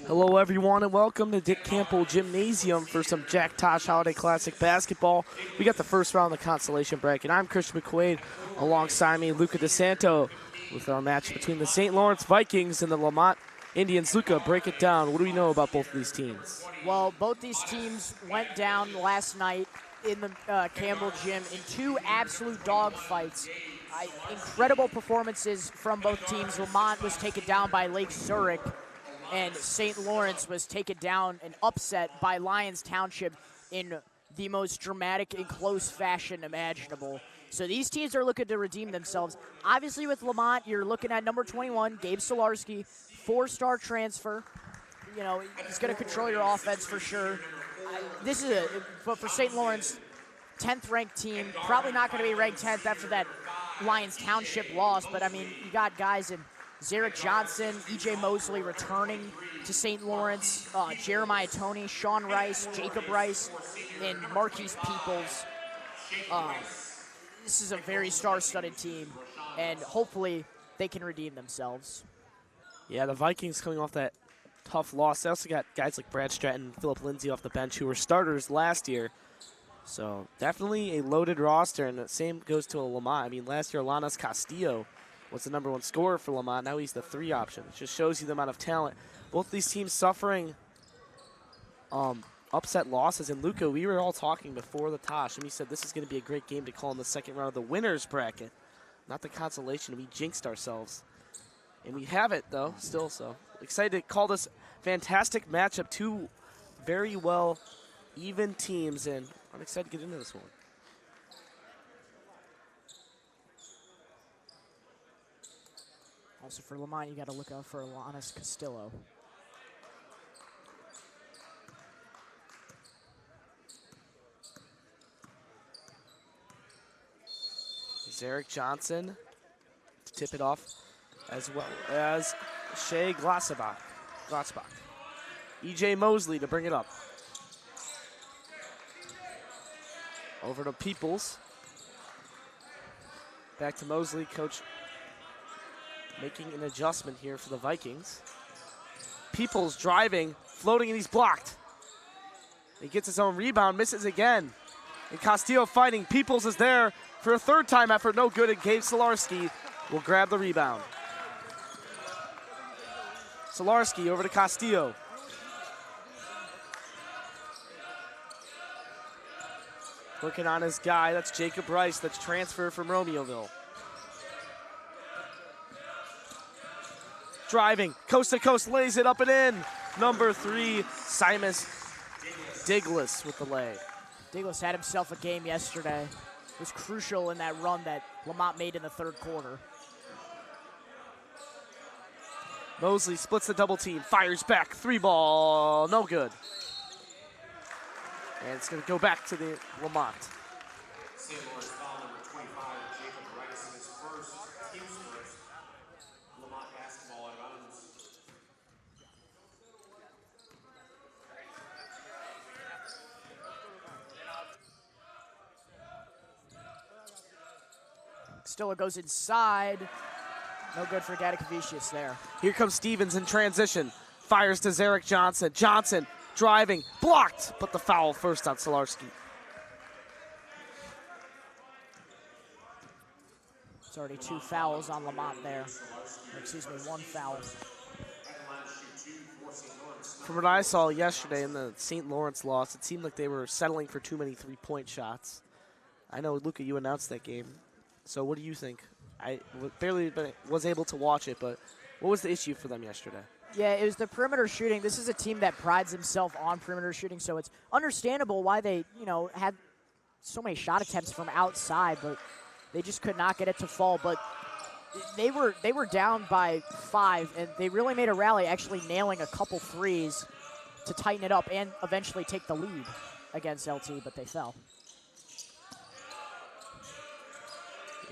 Hello everyone and welcome to Dick Campbell Gymnasium for some Jack Tosh Holiday Classic basketball. We got the first round of the Consolation bracket. I'm Christian McQuade, alongside me Luca DeSanto with our match between the St. Lawrence Vikings and the Lemont Indians. Luca, break it down. What do we know about both of these teams? Well, both these teams went down last night in the Campbell Gym in two absolute dogfights. Incredible performances from both teams. Lemont was taken down by Lake Zurich, and St. Lawrence was taken down and upset by Lyons Township in the most dramatic and close fashion imaginable. So these teams are looking to redeem themselves. Obviously with Lemont, you're looking at number 21, Gabe Solarski, 4-star transfer. You know, he's going to control your offense for sure. But for St. Lawrence, 10th ranked team, probably not going to be ranked 10th after that Lyons Township loss, but I mean, you got guys in Zarek Johnson, E.J. Mosley returning to St. Lawrence, Jeremiah Toney, Sean Rice, Jacob Rice, and Marquise Peoples. This is a very star-studded team, and hopefully they can redeem themselves. Yeah, the Vikings coming off that tough loss. They also got guys like Brad Stratton and Philip Lindsay off the bench who were starters last year. So definitely a loaded roster, and the same goes to Lemont. I mean, last year, Alanis Castillo was the #1 scorer for Lemont. Now he's the 3 option. It just shows you the amount of talent. Both these teams suffering upset losses. And Luca, we were all talking before the Tosh, and we said this is going to be a great game to call in the second round of the winners bracket, not the consolation. We jinxed ourselves. And we have it, though, still. So excited to call this fantastic matchup. Two very well even teams, and I'm excited to get into this one. Also for Lemont, you got to look out for Alanis Castillo. Zarek Johnson to tip it off, as well as Shea Glotzbach. E.J. Mosley to bring it up. Over to Peoples. Back to Mosley. Coach making an adjustment here for the Vikings. Peoples driving, floating, and he's blocked. He gets his own rebound, misses again. And Castillo fighting. Peoples is there for a third-time effort. No good, and Gabe Solarski will grab the rebound. Solarski over to Castillo. Working on his guy, that's Jacob Rice, that's transferred from Romeoville. Driving, coast to coast, lays it up and in. Number 3, Simus Diglis with the lay. Diglis had himself a game yesterday. It was crucial in that run that Lemont made in the third quarter. Mosley splits the double team, fires back, 3-ball, no good. And it's going to go back to the Lemont. St. Lawrence foul number 25, Jacob Rice, his first team's first. Lemont basketball out of bounds. Stiller goes inside. No good for Gadikavicius there. Here comes Stevens in transition. Fires to Zarek Johnson. Johnson driving, blocked, but the foul first on Solarski. It's already 2 fouls on Lemont there. Or excuse me, 1 foul. From what I saw yesterday in the St. Lawrence loss, it seemed like they were settling for too many 3-point shots. I know, Luca, you announced that game. So what do you think? I barely was able to watch it, but what was the issue for them yesterday? Yeah, it was the perimeter shooting. This is a team that prides himself on perimeter shooting, so it's understandable why they, had so many shot attempts from outside, but they just could not get it to fall. But they were down by 5, and they really made a rally, actually nailing a couple threes to tighten it up and eventually take the lead against LT, but they fell.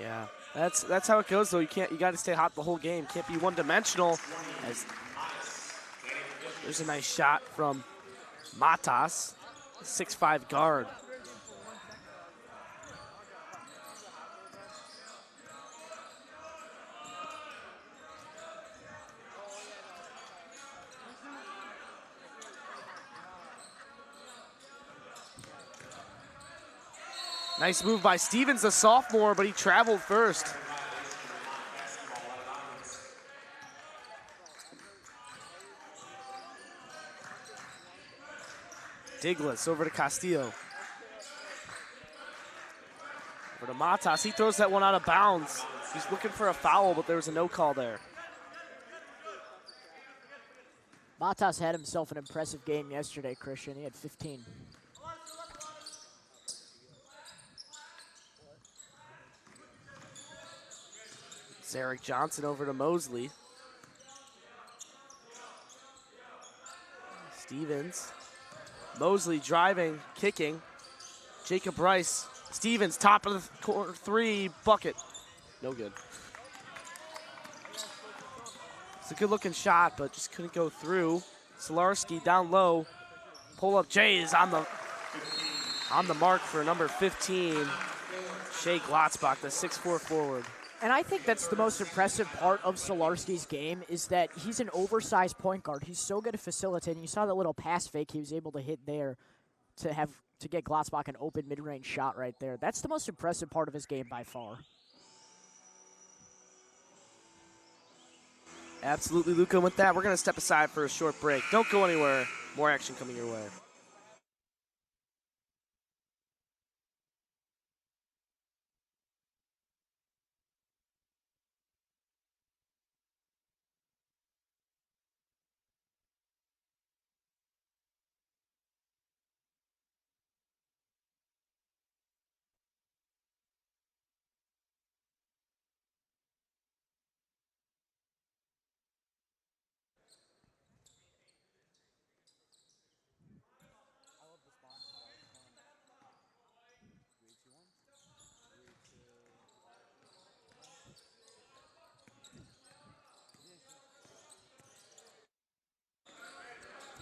Yeah, that's how it goes though. You got to stay hot the whole game. Can't be one-dimensional. As there's a nice shot from Matas, 6'5" guard. Nice move by Stevens, the sophomore, but he traveled first. Diglis over to Castillo. Over to Matas. He throws that one out of bounds. He's looking for a foul, but there was a no call there. Matas had himself an impressive game yesterday, Christian. He had 15. Zarek Johnson over to Mosley. Stevens. Mosley driving, kicking. Jacob Rice. Stevens, top of the corner three, bucket. No good. It's a good-looking shot, but just couldn't go through. Solarski down low. Pull-up J is on the mark for number 15. Shea Glotzbach, the 6'4" forward. And I think that's the most impressive part of Solarski's game is that he's an oversized point guard. He's so good at facilitating. You saw that little pass fake he was able to hit there to get Glotzbach an open mid-range shot right there. That's the most impressive part of his game by far. Absolutely, Luca. With that, we're going to step aside for a short break. Don't go anywhere. More action coming your way.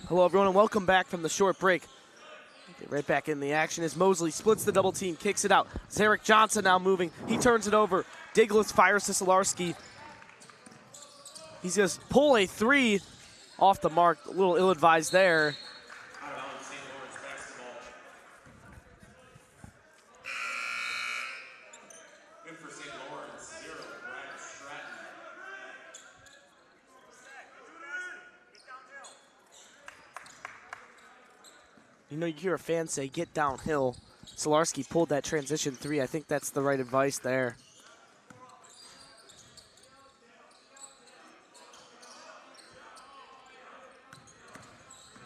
Hello, everyone, and welcome back from the short break. Get right back in the action as Mosley splits the double team, kicks it out. Zarek Johnson now moving. He turns it over. Diglis fires to Solarski. He's going to pull a three off the mark. A little ill-advised there. You know, you hear a fan say, get downhill. Solarski pulled that transition three. I think that's the right advice there.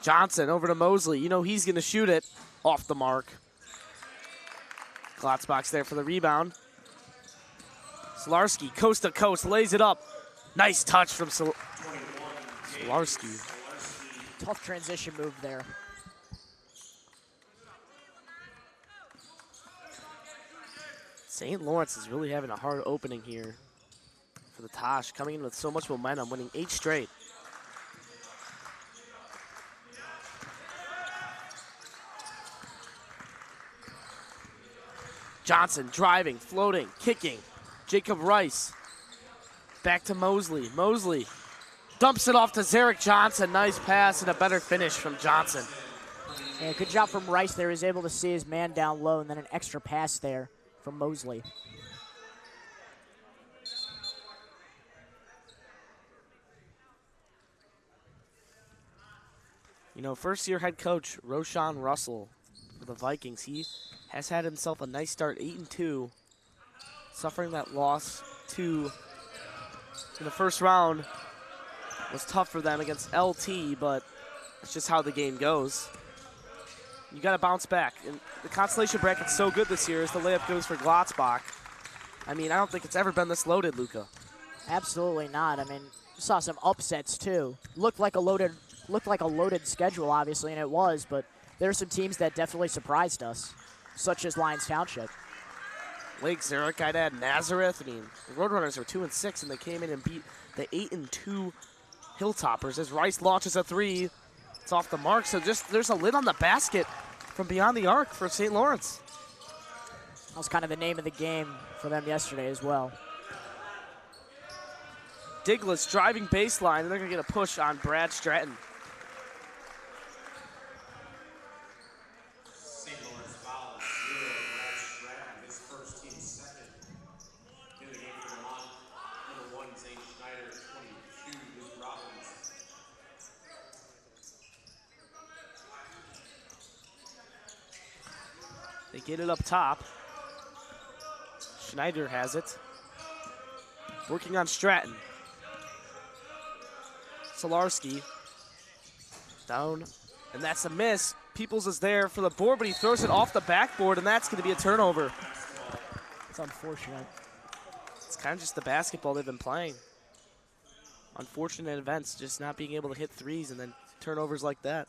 Johnson over to Mosley. You know he's going to shoot it off the mark. Glotzbach there for the rebound. Solarski, coast to coast, lays it up. Nice touch from Solarski. Tough transition move there. St. Laurence is really having a hard opening here for the Tosh, coming in with so much momentum, winning 8 straight. Johnson driving, floating, kicking. Jacob Rice. Back to Mosley. Mosley dumps it off to Zarek Johnson. Nice pass and a better finish from Johnson. Yeah, good job from Rice there. He was able to see his man down low and then an extra pass there from Mosley. You know, first-year head coach Roshan Russell for the Vikings. He has had himself a nice start, 8-2, suffering that loss in the first round. Was tough for them against LT, but it's just how the game goes. You got to bounce back. And the consolation bracket's so good this year as the layup goes for Glotzbach. I mean, I don't think it's ever been this loaded, Luca. Absolutely not. I mean, saw some upsets too. Looked like a loaded schedule, obviously, and it was. But there are some teams that definitely surprised us, such as Lions Township. Lake Zurich, I'd add Nazareth. I mean, the Roadrunners are 2-6, and they came in and beat the 8-2 Hilltoppers as Rice launches a three. It's off the mark, so just there's a lid on the basket from beyond the arc for St. Lawrence. That was kind of the name of the game for them yesterday as well. Diglis driving baseline, and they're going to get a push on Brad Stratton. St. Lawrence foul, 0, Brad Stratton. They get it up top. Schneider has it. Working on Stratton. Solarski. Down. And that's a miss. Peoples is there for the board, but he throws it off the backboard, and that's going to be a turnover. It's unfortunate. It's kind of just the basketball they've been playing. Unfortunate events, just not being able to hit threes and then turnovers like that.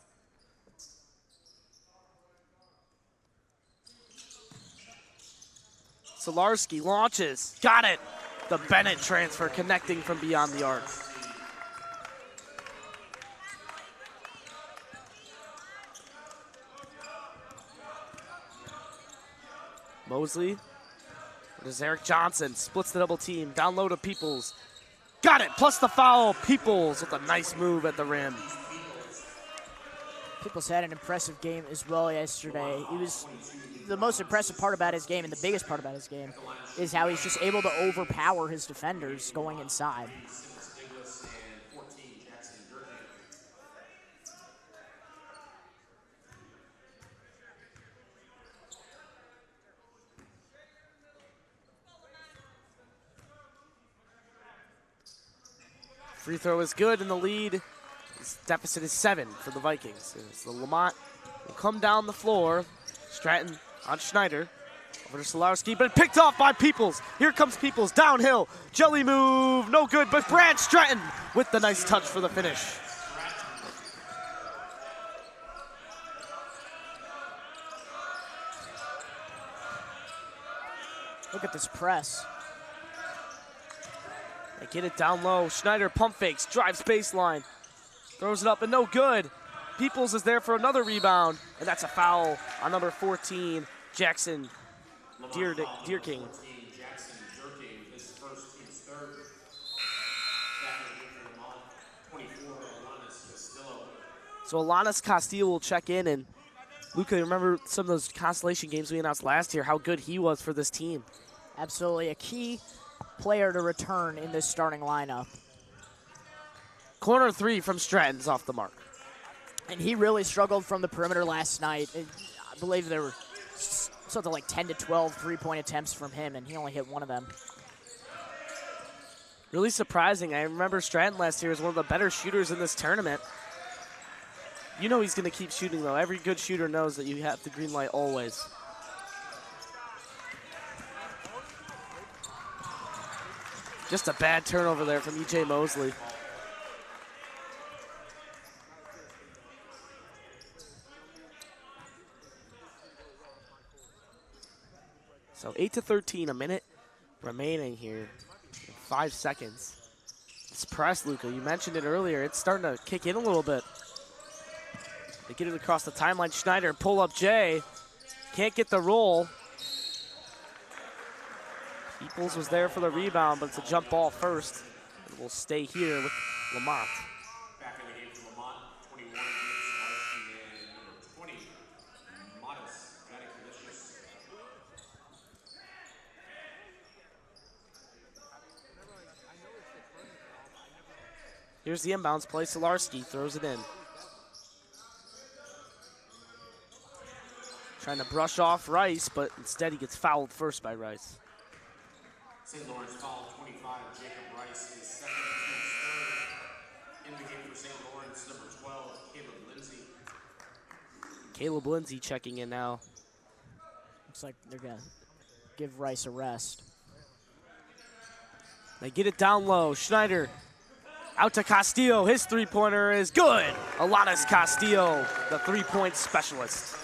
Solarski launches. Got it. The Bennett transfer connecting from beyond the arc. Mosley. There's Eric Johnson. Splits the double team. Down low to Peoples. Got it. Plus the foul. Peoples with a nice move at the rim. Peoples had an impressive game as well yesterday. He was the most impressive part about his game, and the biggest part about his game is how he's just able to overpower his defenders going inside. Free throw is good, and the lead, this deficit is 7 for the Vikings. As the Lemont will come down the floor. Stratton on Schneider. Over to Solarski, but picked off by Peoples. Here comes Peoples, downhill. Jelly move, no good, but Brad Stratton with the nice touch for the finish. Look at this press. They get it down low. Schneider pump fakes, drives baseline. Throws it up and no good. Peoples is there for another rebound, and that's a foul on number 14, Jackson Deerking. So Alanis Castillo will check in, and Luca, remember some of those Consolation games we announced last year, how good he was for this team. Absolutely a key player to return in this starting lineup. Corner 3 from Stratton's off the mark. And he really struggled from the perimeter last night. I believe there were something like 10 to 12 three-point attempts from him, and he only hit one of them. Really surprising. I remember Stratton last year was one of the better shooters in this tournament. You know he's going to keep shooting, though. Every good shooter knows that you have the green light always. Just a bad turnover there from E.J. Mosley. So 8-13, a minute remaining here. 5 seconds. This press, Luca, you mentioned it earlier. It's starting to kick in a little bit. They get it across the timeline. Schneider, pull up Jay. Can't get the roll. Peoples was there for the rebound, but it's a jump ball first. And we'll stay here with Lemont. Back in the game for Lemont, 21 and number 20, Modest Vaticanicius. Here's the inbounds play. Solarski throws it in. Trying to brush off Rice, but instead he gets fouled first by Rice. St. Lawrence foul 25, Jacob Rice is second, team's third. In the game for St. Lawrence, number 12, Caleb Lindsay. Caleb Lindsay checking in now. Looks like they're going to give Rice a rest. They get it down low. Schneider out to Castillo. His three-pointer is good. Alanis Castillo, the three-point specialist.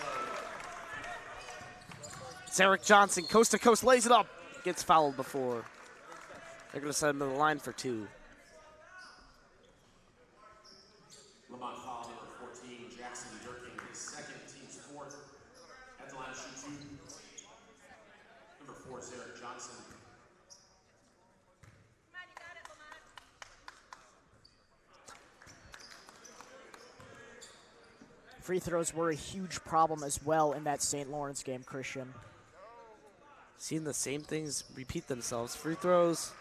It's Eric Johnson, coast to coast, lays it up. Gets fouled before. They're going to send him to the line for 2. Lemont foul number 14, Jackson Durkin, his second, team's fourth. At the line to shoot 2. Number 4 is Eric Johnson. Free throws were a huge problem as well in that St. Lawrence game, Christian. Seeing the same things repeat themselves. Free throws,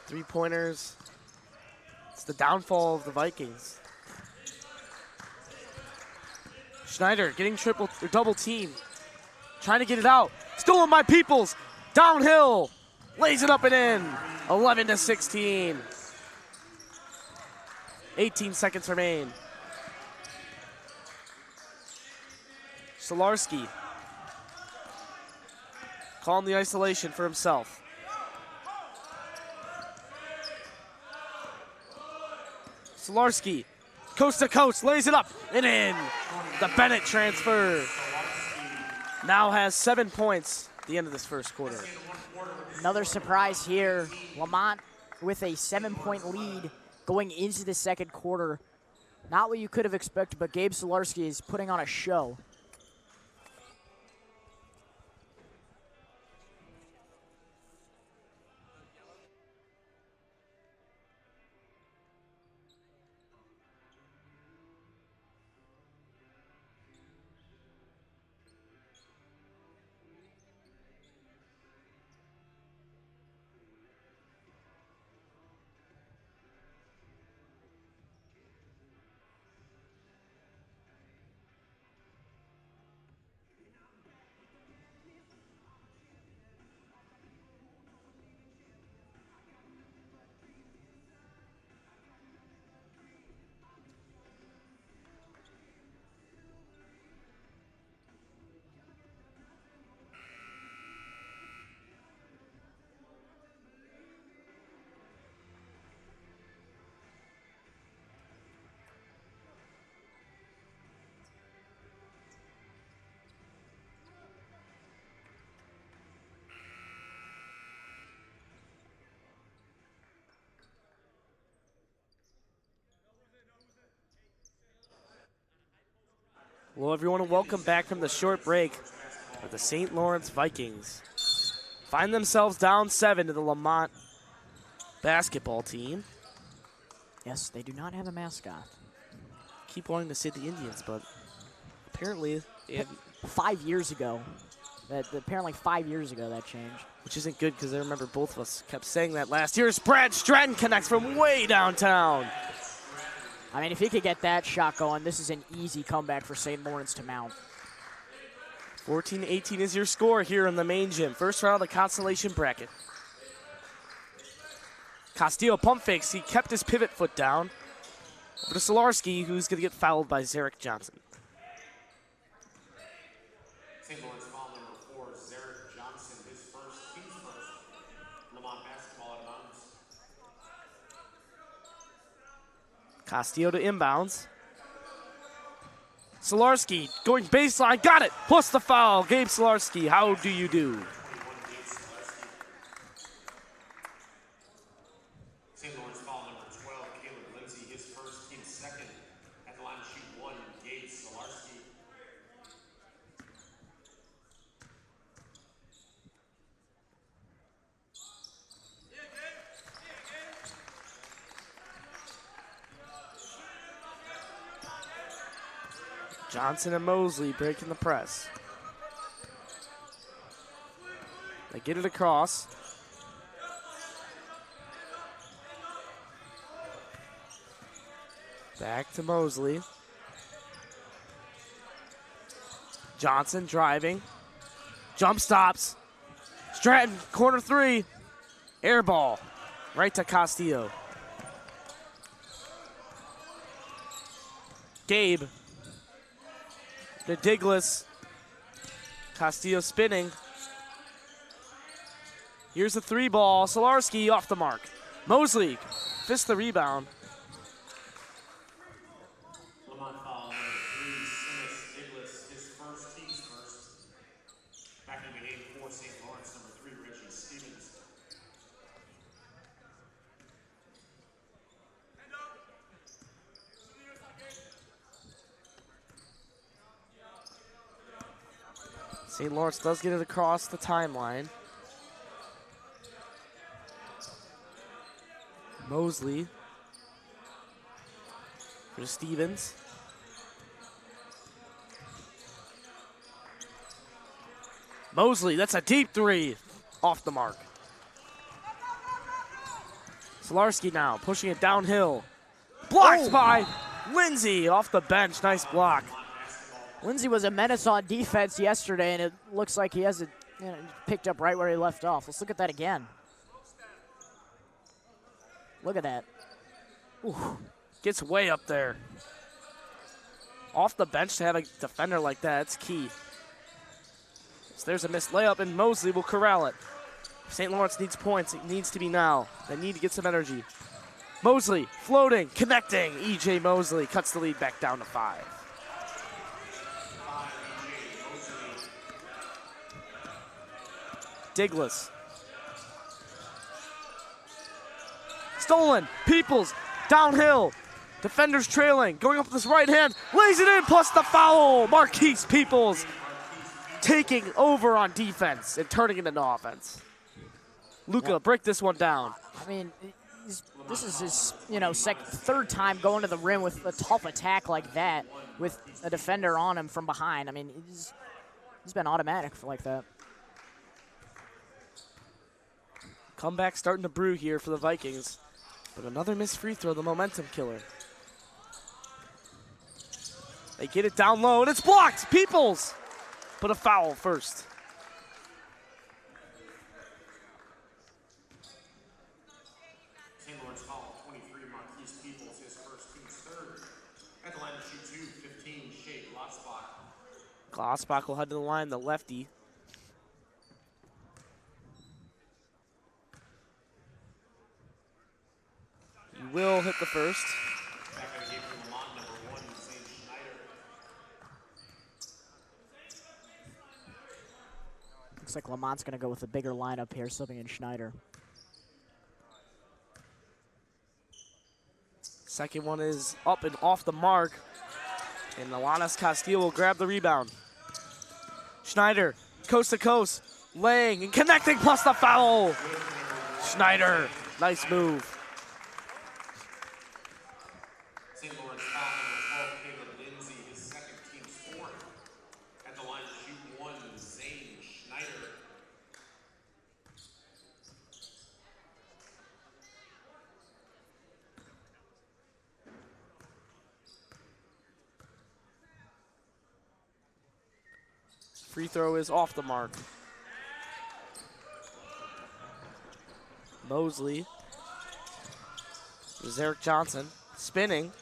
three-pointers. It's the downfall of the Vikings. Schneider getting double team. trying to get it out. Stolen by Peoples. Downhill. Lays it up and in. 11-16. 18 seconds remain. Solarski calling the isolation for himself. Solarski, coast to coast, lays it up and in. The Bennett transfer now has 7 points at the end of this first quarter. Another surprise here. Lemont with a 7-point lead going into the second quarter. Not what you could have expected, but Gabe Solarski is putting on a show. Hello, everyone, and welcome back from the short break with the St. Lawrence Vikings. Find themselves down 7 to the Lemont basketball team. Yes, they do not have a mascot. Keep wanting to say the Indians, but apparently, 5 years ago. Apparently 5 years ago that changed. Which isn't good because I remember both of us kept saying that last year. Brad Stratton connects from way downtown. I mean, if he could get that shot going, this is an easy comeback for St. Lawrence to mount. 14-18 is your score here in the main gym. First round of the Consolation bracket. Castillo pump fakes. He kept his pivot foot down. Over to Solarski, who's going to get fouled by Zarek Johnson. St. Lawrence foul number 4, Zarek Johnson, his first, team's first. Lemont basketball out of bounds. Castillo to inbounds. Solarski going baseline, got it, plus the foul. Gabe Solarski, how do you do? St. Lawrence foul number 12, Caleb Lindsay, his first, team's second. At the line to shoot 1, Gabe Solarski. Johnson and Mosley breaking the press. They get it across. Back to Mosley. Johnson driving. Jump stops. Stratton, corner 3. Air ball. Right to Castillo. Gabe. To Diglis. Castillo spinning. Here's the 3 ball. Solarski off the mark. Mosley fists the rebound. Lemont foul number 3, Simmons Diglis, his first, team's first. Back in the game for St. Lawrence, number 3, Reggie Stevens. St. Lawrence does get it across the timeline. Mosley for Stevens. Mosley, that's a deep 3 off the mark. Solarski now pushing it downhill. Blocked by Lindsay off the bench. Nice block. Lindsey was a menace on defense yesterday, and it looks like he has it picked up right where he left off. Let's look at that again. Look at that. Ooh, gets way up there. Off the bench to have a defender like that, it's key. So there's a missed layup, and Mosley will corral it. St. Lawrence needs points. It needs to be now. They need to get some energy. Mosley floating, connecting. E.J. Mosley cuts the lead back down to 5. Diglas. Stolen. Peoples. Downhill. Defenders trailing. Going up with his right hand. Lays it in, plus the foul. Marquise Peoples taking over on defense and turning it into offense. Luca, break this one down. I mean, this is his, third time going to the rim with a tough attack like that with a defender on him from behind. I mean, he's been automatic like that. Comeback starting to brew here for the Vikings. But another missed free throw, the momentum killer. They get it down low, and it's blocked. Peoples, but a foul first. St. Lawrence Hall, 23, Marquise Peoples, his first, team's third. At the line to shoot 2, 15, Shea Glotzbach. Glotzbach will head to the line, the lefty. He will hit the first. Back out of the game for Lemont, number 1, Zane Schneider. Looks like Lamont's going to go with a bigger lineup here, subbing in Schneider. Second one is up and off the mark. And Alanis Castillo will grab the rebound. Schneider, coast to coast, laying and connecting, plus the foul. Schneider, nice move. St. Lawrence foul number 12, Caleb Lindsay, his second, team's fourth. At the line to shoot 1, Zane Schneider. Free throw is off the mark. Mosley. Zarek Johnson spinning.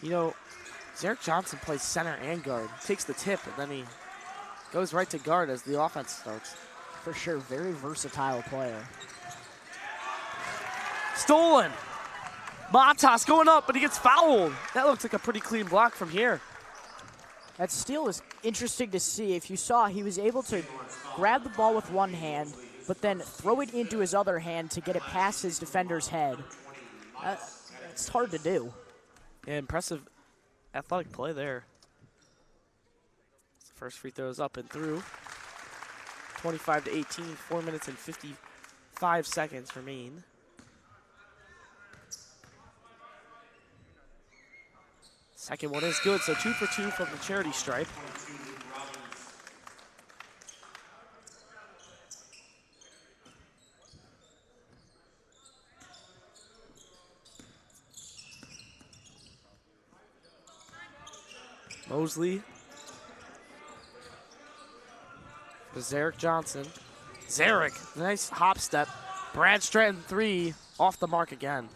Zarek Johnson plays center and guard. Takes the tip, and then he goes right to guard as the offense starts. For sure, very versatile player. Stolen. Matas going up, but he gets fouled. That looks like a pretty clean block from here. That steal is interesting to see. If you saw, he was able to grab the ball with one hand, but then throw it into his other hand to get it past his defender's head. It's hard to do. Yeah, impressive athletic play there. First free throw is up and through. 25-18, 4 minutes and 55 seconds remain. Second one is good, so 2 for 2 from the charity stripe. Mosley. For Zarek Johnson. Zarek, nice hop step. Brad Stratton 3, off the mark again.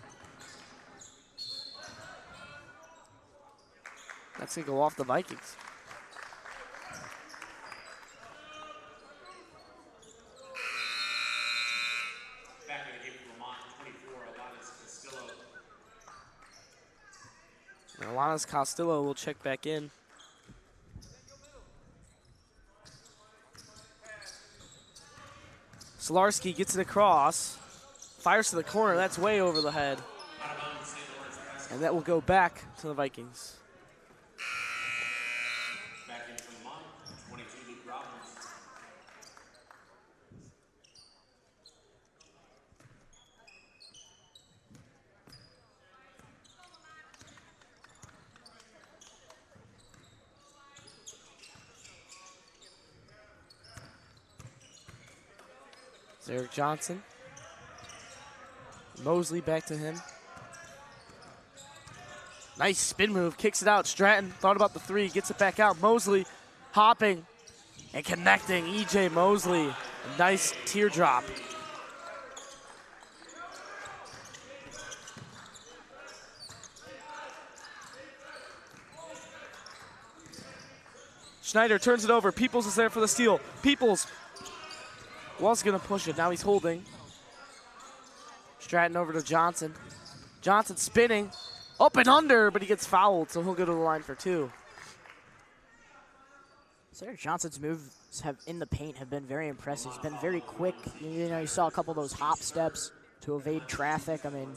That's going to go off the Vikings. Back in the game for Lemont, 24, Alanis Castillo. And Alanis Castillo will check back in. Solarski gets it across. Fires to the corner. That's way over the head. And that will go back to the Vikings. Back in for Lemont, 22, Luke Robbins. Zarek Johnson. Mosley back to him. Nice spin move, kicks it out. Stratton thought about the three, gets it back out. Mosley hopping and connecting. EJ Mosley, a nice teardrop. Schneider turns it over. Peoples is there for the steal. Peoples was gonna push it, now he's holding. Stratton over to Johnson. Johnson spinning, up and under, but he gets fouled, so he'll go to the line for two. Sarah Johnson's moves in the paint have been very impressive. He's been very quick. You know, you saw a couple of those hop steps to evade traffic. I mean,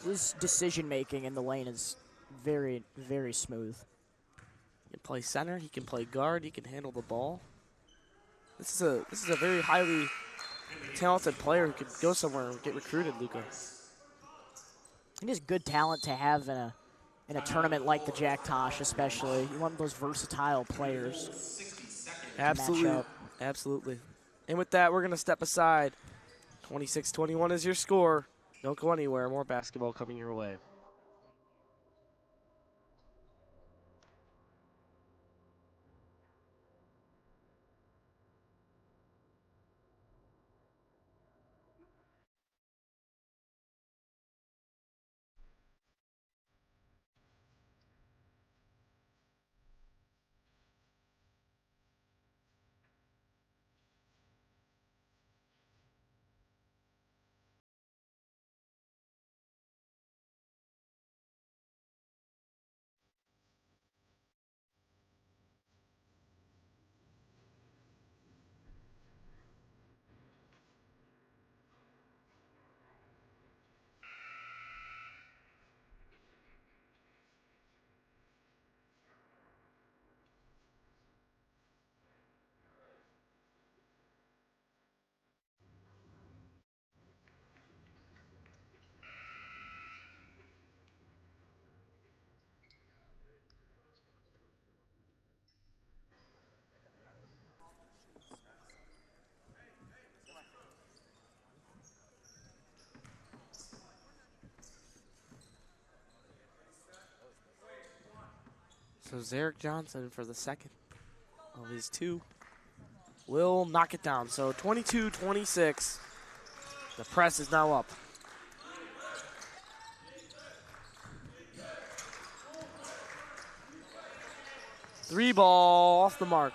his decision making in the lane is very, very smooth. He can play center, he can play guard, he can handle the ball. This is a very highly talented player who could go somewhere and get recruited, Luca. It is good talent to have in a tournament like the Jack Tosh, especially. You want those versatile players. Absolutely, absolutely. And with that, we're gonna step aside. 26-21 is your score. Don't go anywhere. More basketball coming your way. So Zarek Johnson for the second of his two will knock it down. So 22-26. The press is now up. Three ball off the mark.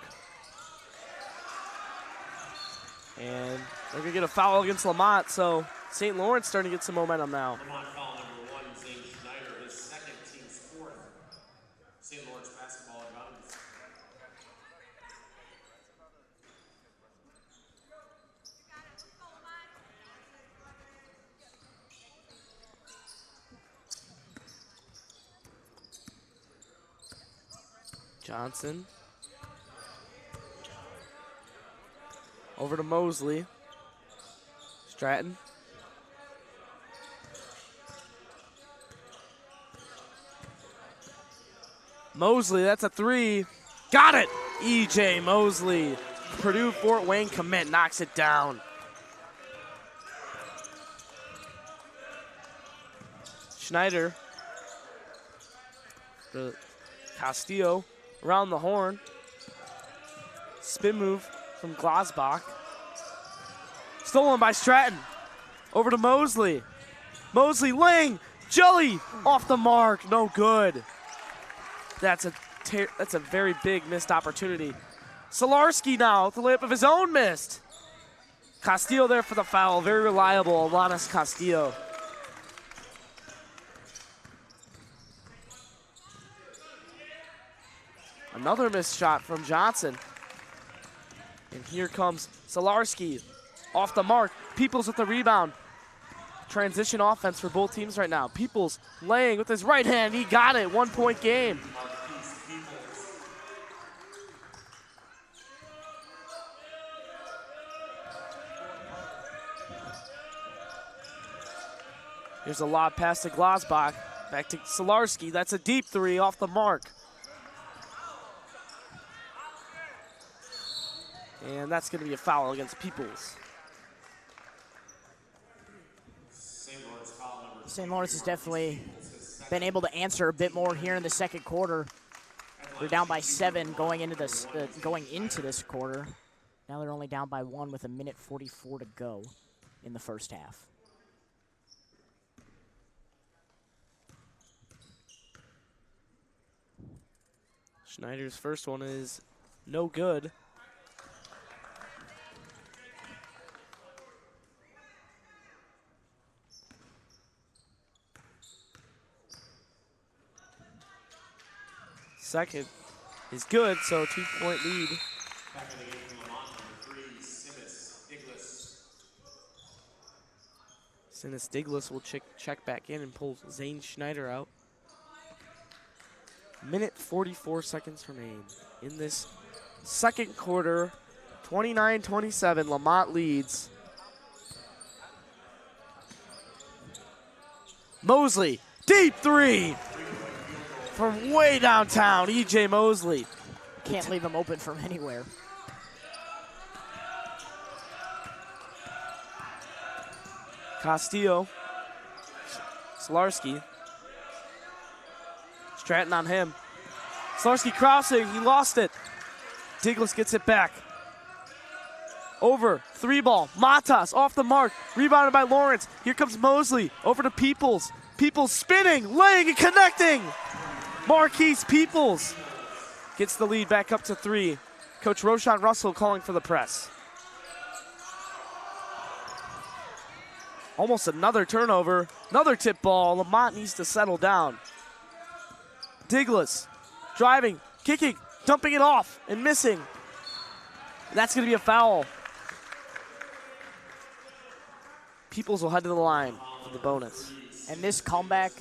And they're going to get a foul against Lemont, so St. Lawrence starting to get some momentum now. Lemont foul number 1, Zane Schneider, his second, team's fourth. St. Lawrence basketball inbounds. Johnson. Over to Mosley. Stratton. Mosley, that's a three. Got it! EJ Mosley. Purdue Fort Wayne commit knocks it down. Schneider. The Castillo around the horn. Spin move from Glasbach. Stolen by Stratton. Over to Mosley. Mosley, Lang, Jelly, off the mark, no good. That's a very big missed opportunity. Solarski now with the layup of his own missed. Castillo there for the foul, very reliable, Alanis Castillo. Another missed shot from Johnson. And here comes Solarski off the mark. Peoples with the rebound. Transition offense for both teams right now. Peoples laying with his right hand. He got it. 1 point game. Here's a lob pass to Glasbach. Back to Solarski. That's a deep three off the mark. And that's going to be a foul against Peoples. St. Lawrence is definitely been able to answer a bit more here in the second quarter. They're down by 7 going into this quarter. Now they're only down by 1 with 1:44 to go in the first half. Schneider's first one is no good. Second is good, so 2-point lead. Back in the game from Lemont, number 3, Sinus Diglis will check back in and pull Zane Schneider out. 1:44 seconds remain in this second quarter. 29-27, Lemont leads. Mosley, deep three from way downtown, EJ Mosley. Can't leave him open from anywhere. Castillo, Slarski, Stratton on him. Slarski crossing, he lost it. Diglis gets it back. Over, 3-ball, Matas off the mark, rebounded by Laurence. Here comes Mosley, over to Peoples. Peoples spinning, laying and connecting. Marquise Peoples gets the lead back up to 3. Coach Roshan Russell calling for the press. Almost another turnover, another tip ball. Lemont needs to settle down. Diglis driving, kicking, dumping it off, and missing. That's going to be a foul. Peoples will head to the line for the bonus. And this comeback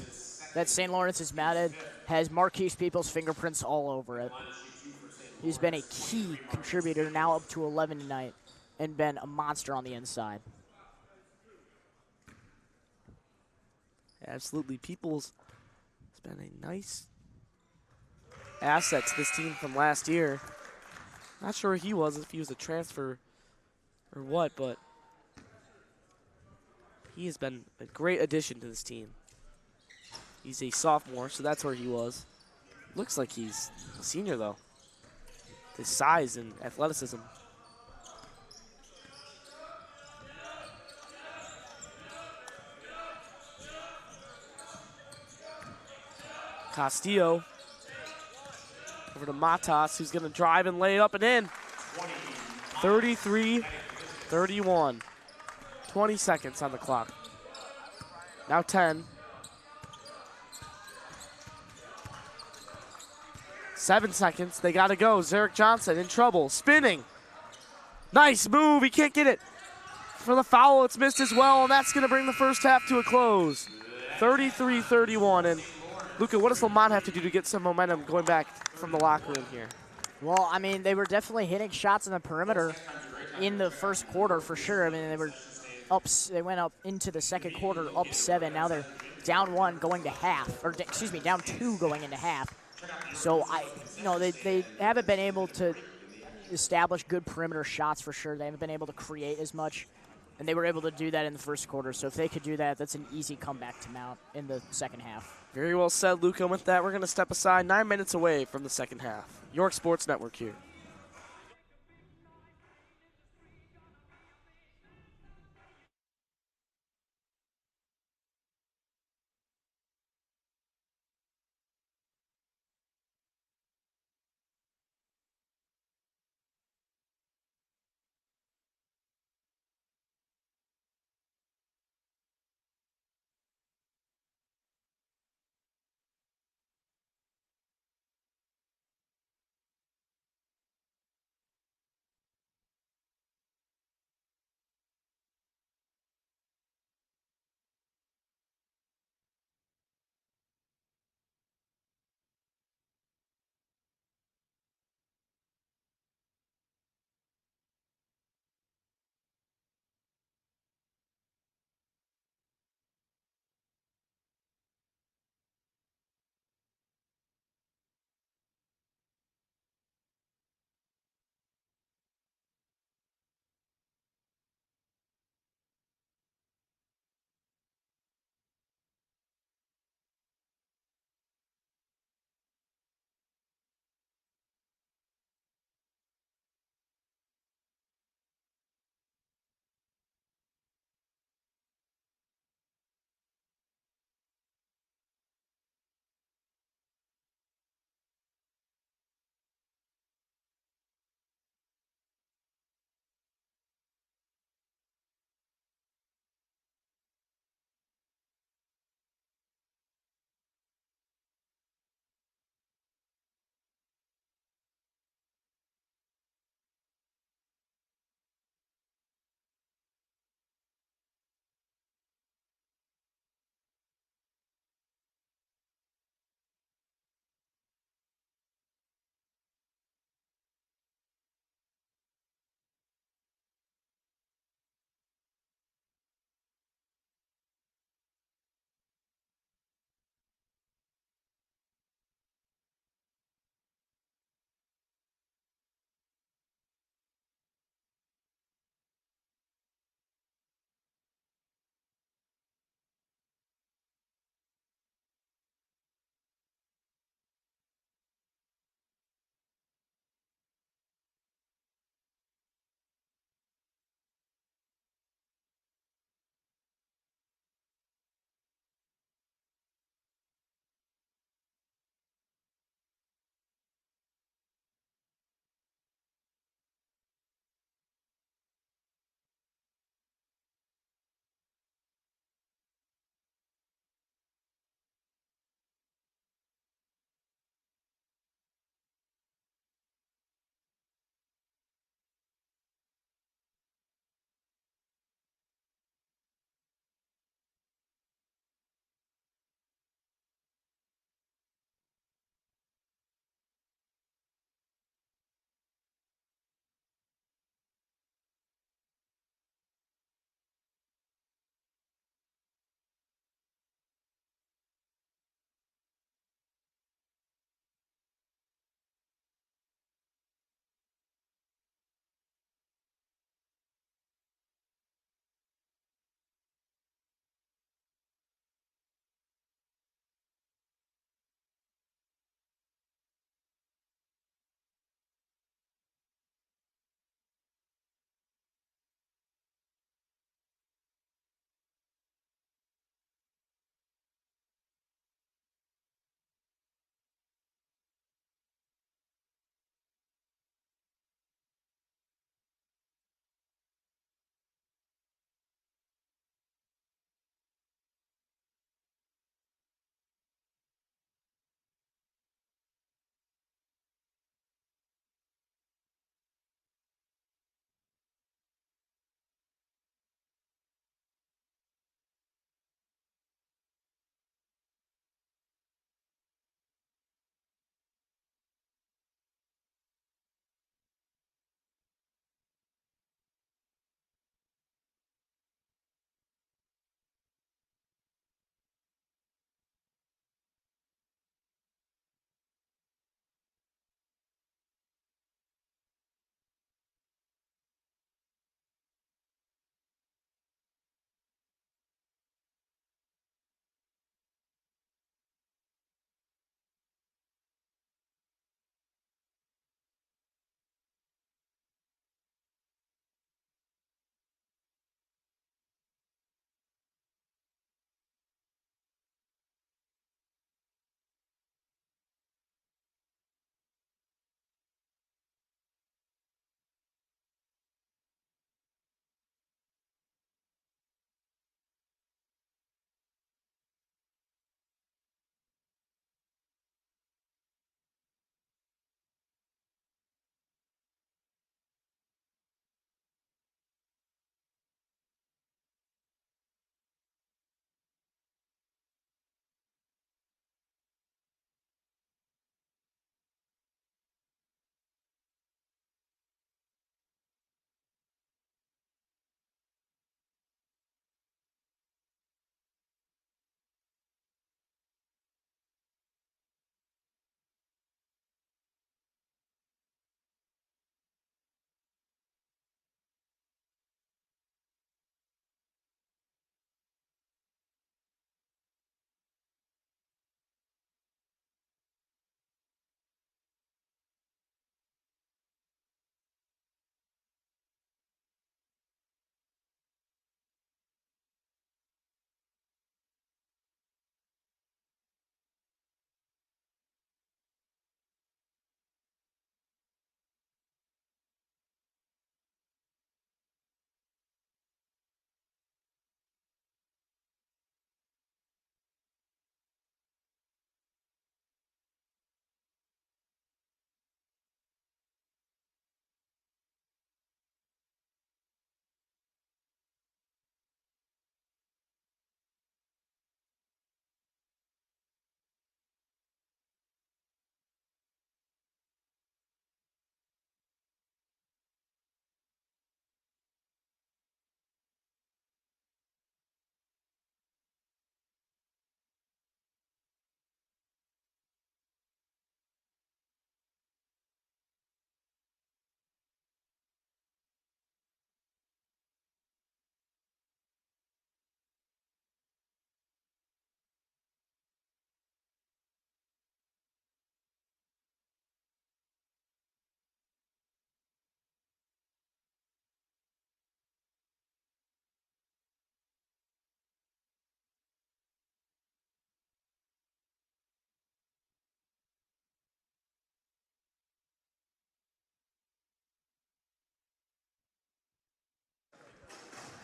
that St. Lawrence is mad at has Marquise Peoples' fingerprints all over it. He's been a key contributor, now up to 11 tonight, and been a monster on the inside. Absolutely, Peoples has been a nice asset to this team from last year. Not sure where he was, if he was a transfer or what, but he has been a great addition to this team. He's a sophomore, so that's where he was. Looks like he's a senior, though. His size and athleticism. Castillo over to Matas, who's going to drive and lay it up and in. 33-31. 20 seconds on the clock. Now 10. 7 seconds. They got to go. Zarek Johnson in trouble. Spinning. Nice move. He can't get it. For the foul, it's missed as well, and that's going to bring the first half to a close. 33-31. And Luca, what does Lemont have to do to get some momentum going back from the locker room here? Well, I mean, they were definitely hitting shots in the perimeter in the first quarter for sure. I mean, they were up. They went up into the second quarter up 7. Now they're down 1 going to half, or excuse me, down 2 going into half. So they haven't been able to establish good perimeter shots for sure. They haven't been able to create as much, and they were able to do that in the first quarter. So if they could do that, that's an easy comeback to mount in the second half. Very well said, Luca. With that, we're going to step aside 9 minutes away from the second half. York Sports Network here.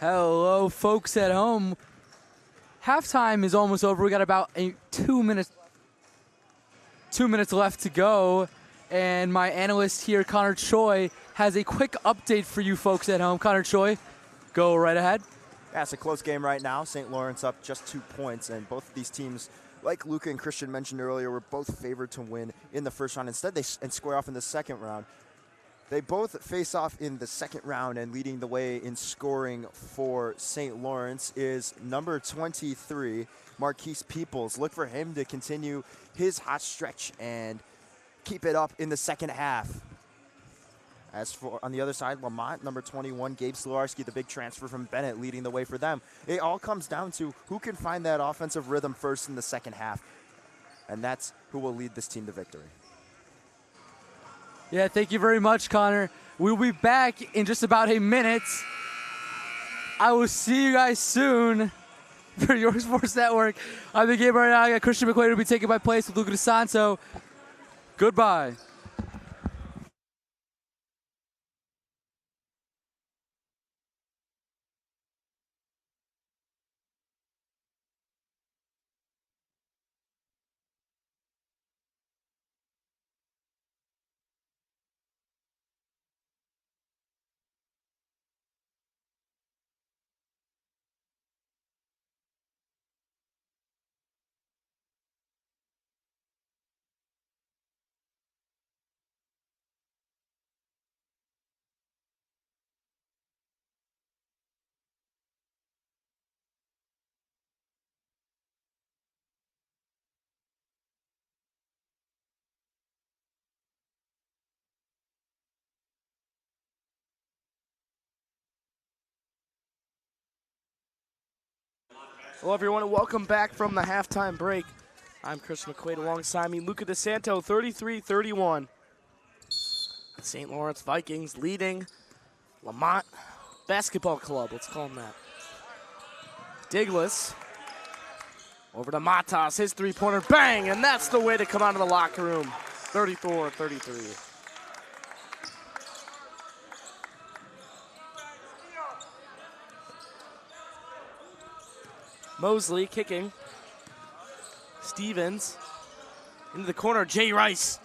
Hello, folks at home. Halftime is almost over. We got about 2 minutes left to go. And my analyst here, Connor Choi, has a quick update for you folks at home. Connor Choi, go right ahead. Yeah, it's a close game right now. St. Laurence up just 2 points, and both of these teams, like Luca and Christian mentioned earlier, were both favored to win in the first round. Instead, they square off in the second round. They both face off in the second round, and leading the way in scoring for St. Lawrence is number 23, Marquise Peoples. Look for him to continue his hot stretch and keep it up in the second half. As for on the other side, Lemont, number 21, Gabe Slowarski, the big transfer from Bennett, leading the way for them. It all comes down to who can find that offensive rhythm first in the second half, and that's who will lead this team to victory. Yeah, thank you very much, Connor. We'll be back in just about a minute. I will see you guys soon for your Sports Network. I'm the game right now. I got Christian McQuade will be taking my place with Luca DeSanto. Goodbye. Hello, everyone, and welcome back from the halftime break. I'm Chris McQuade. Alongside me, Luca DeSanto, 33-31. St. Lawrence Vikings leading Lemont Basketball Club. Let's call them that. Diglis over to Matas. His three-pointer, bang, and that's the way to come out of the locker room. 34-33. Mosley kicking. Stevens into the corner. Jay Rice.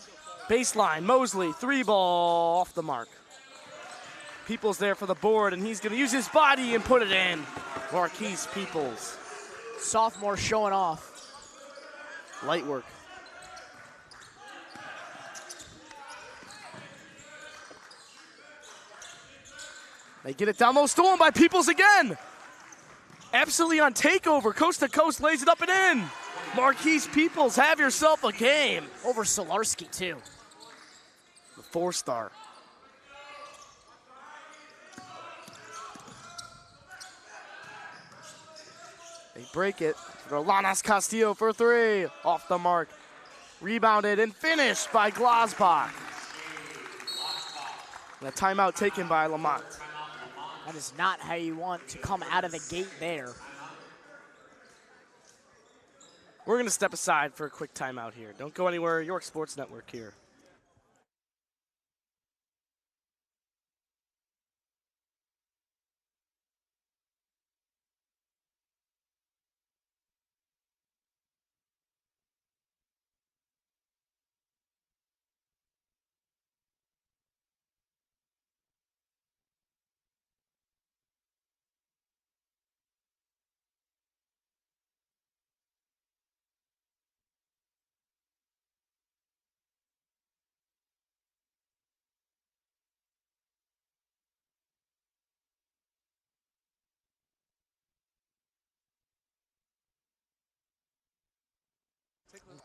Baseline. Mosley. 3-ball off the mark. Peoples there for the board, and he's going to use his body and put it in. Marquise Peoples. Sophomore showing off. Light work. They get it down low. Stolen by Peoples again. Absolutely on takeover, coast to coast, lays it up and in. Marquise Peoples, have yourself a game. Over Solarski, too. The 4-star. They break it for Lanas Castillo for 3. Off the mark. Rebounded and finished by Glasbach. And a timeout taken by Lemont. That is not how you want to come out of the gate there. We're going to step aside for a quick timeout here. Don't go anywhere. York Sports Network here.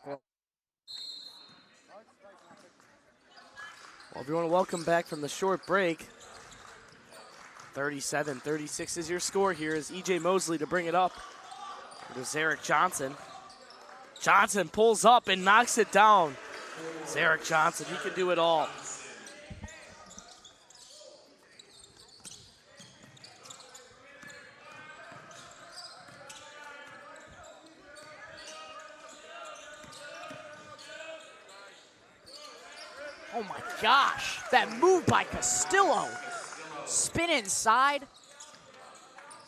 Well, everyone, welcome back from the short break. 37-36 is your score here as E.J. Mosley to bring it up. There's Zarek Johnson. Johnson pulls up and knocks it down. Zarek Johnson, he can do it all. Oh my gosh, that move by Castillo. Spin inside.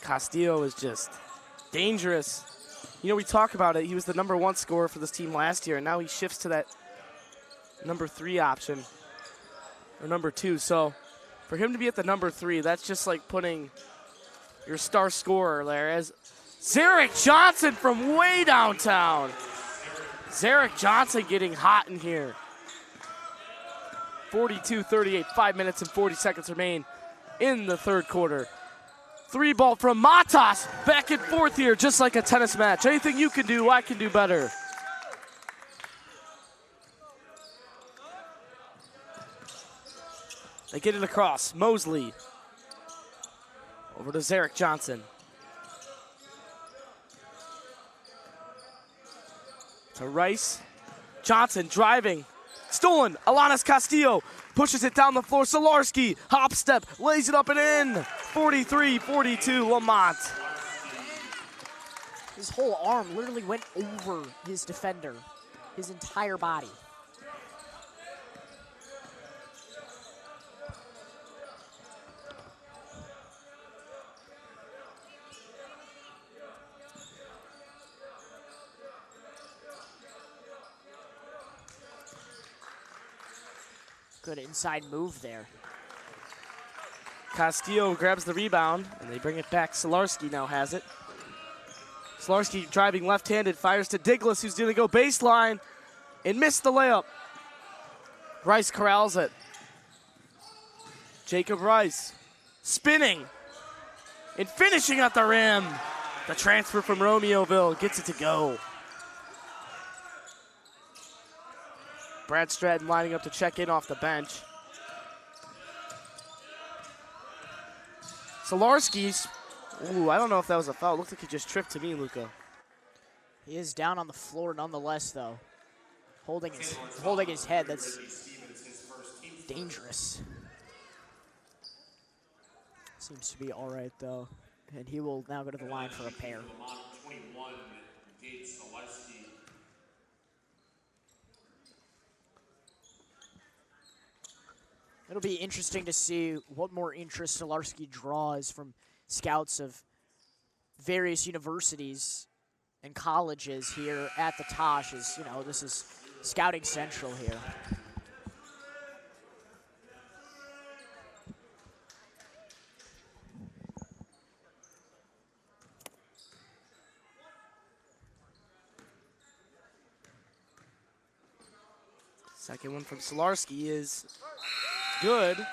Castillo is just dangerous. You know, we talk about it. He was the #1 scorer for this team last year, and now he shifts to that #3 option, or #2. So for him to be at the #3, that's just like putting your star scorer there as Zarek Johnson from way downtown. Zarek Johnson getting hot in here. 42-38, 5 minutes and 40 seconds remain in the third quarter. 3-ball from Matas, back and forth here, just like a tennis match. Anything you can do, I can do better. They get it across. Mosley over to Zarek Johnson. To Rice. Johnson driving. Stolen. Alanis Castillo pushes it down the floor. Solarski, hop step, lays it up and in. 43-42, Lemont. His whole arm literally went over his defender, his entire body. Good inside move there. Castillo grabs the rebound, and they bring it back. Solarski now has it. Solarski driving left-handed, fires to Diglis, who's going to go baseline, and missed the layup. Rice corrals it. Jacob Rice spinning and finishing at the rim. The transfer from Romeoville gets it to go. Brad Stratton lining up to check in off the bench. Solarski's, ooh, I don't know if that was a foul. It looked like he just tripped to me, Luca. He is down on the floor nonetheless, though. Holding his head, that's dangerous. Seems to be all right, though. And he will now go to the line for a pair. It'll be interesting to see what more interest Solarski draws from scouts of various universities and colleges here at the Tosh. As you know, this is scouting central here. Second one from Solarski is good.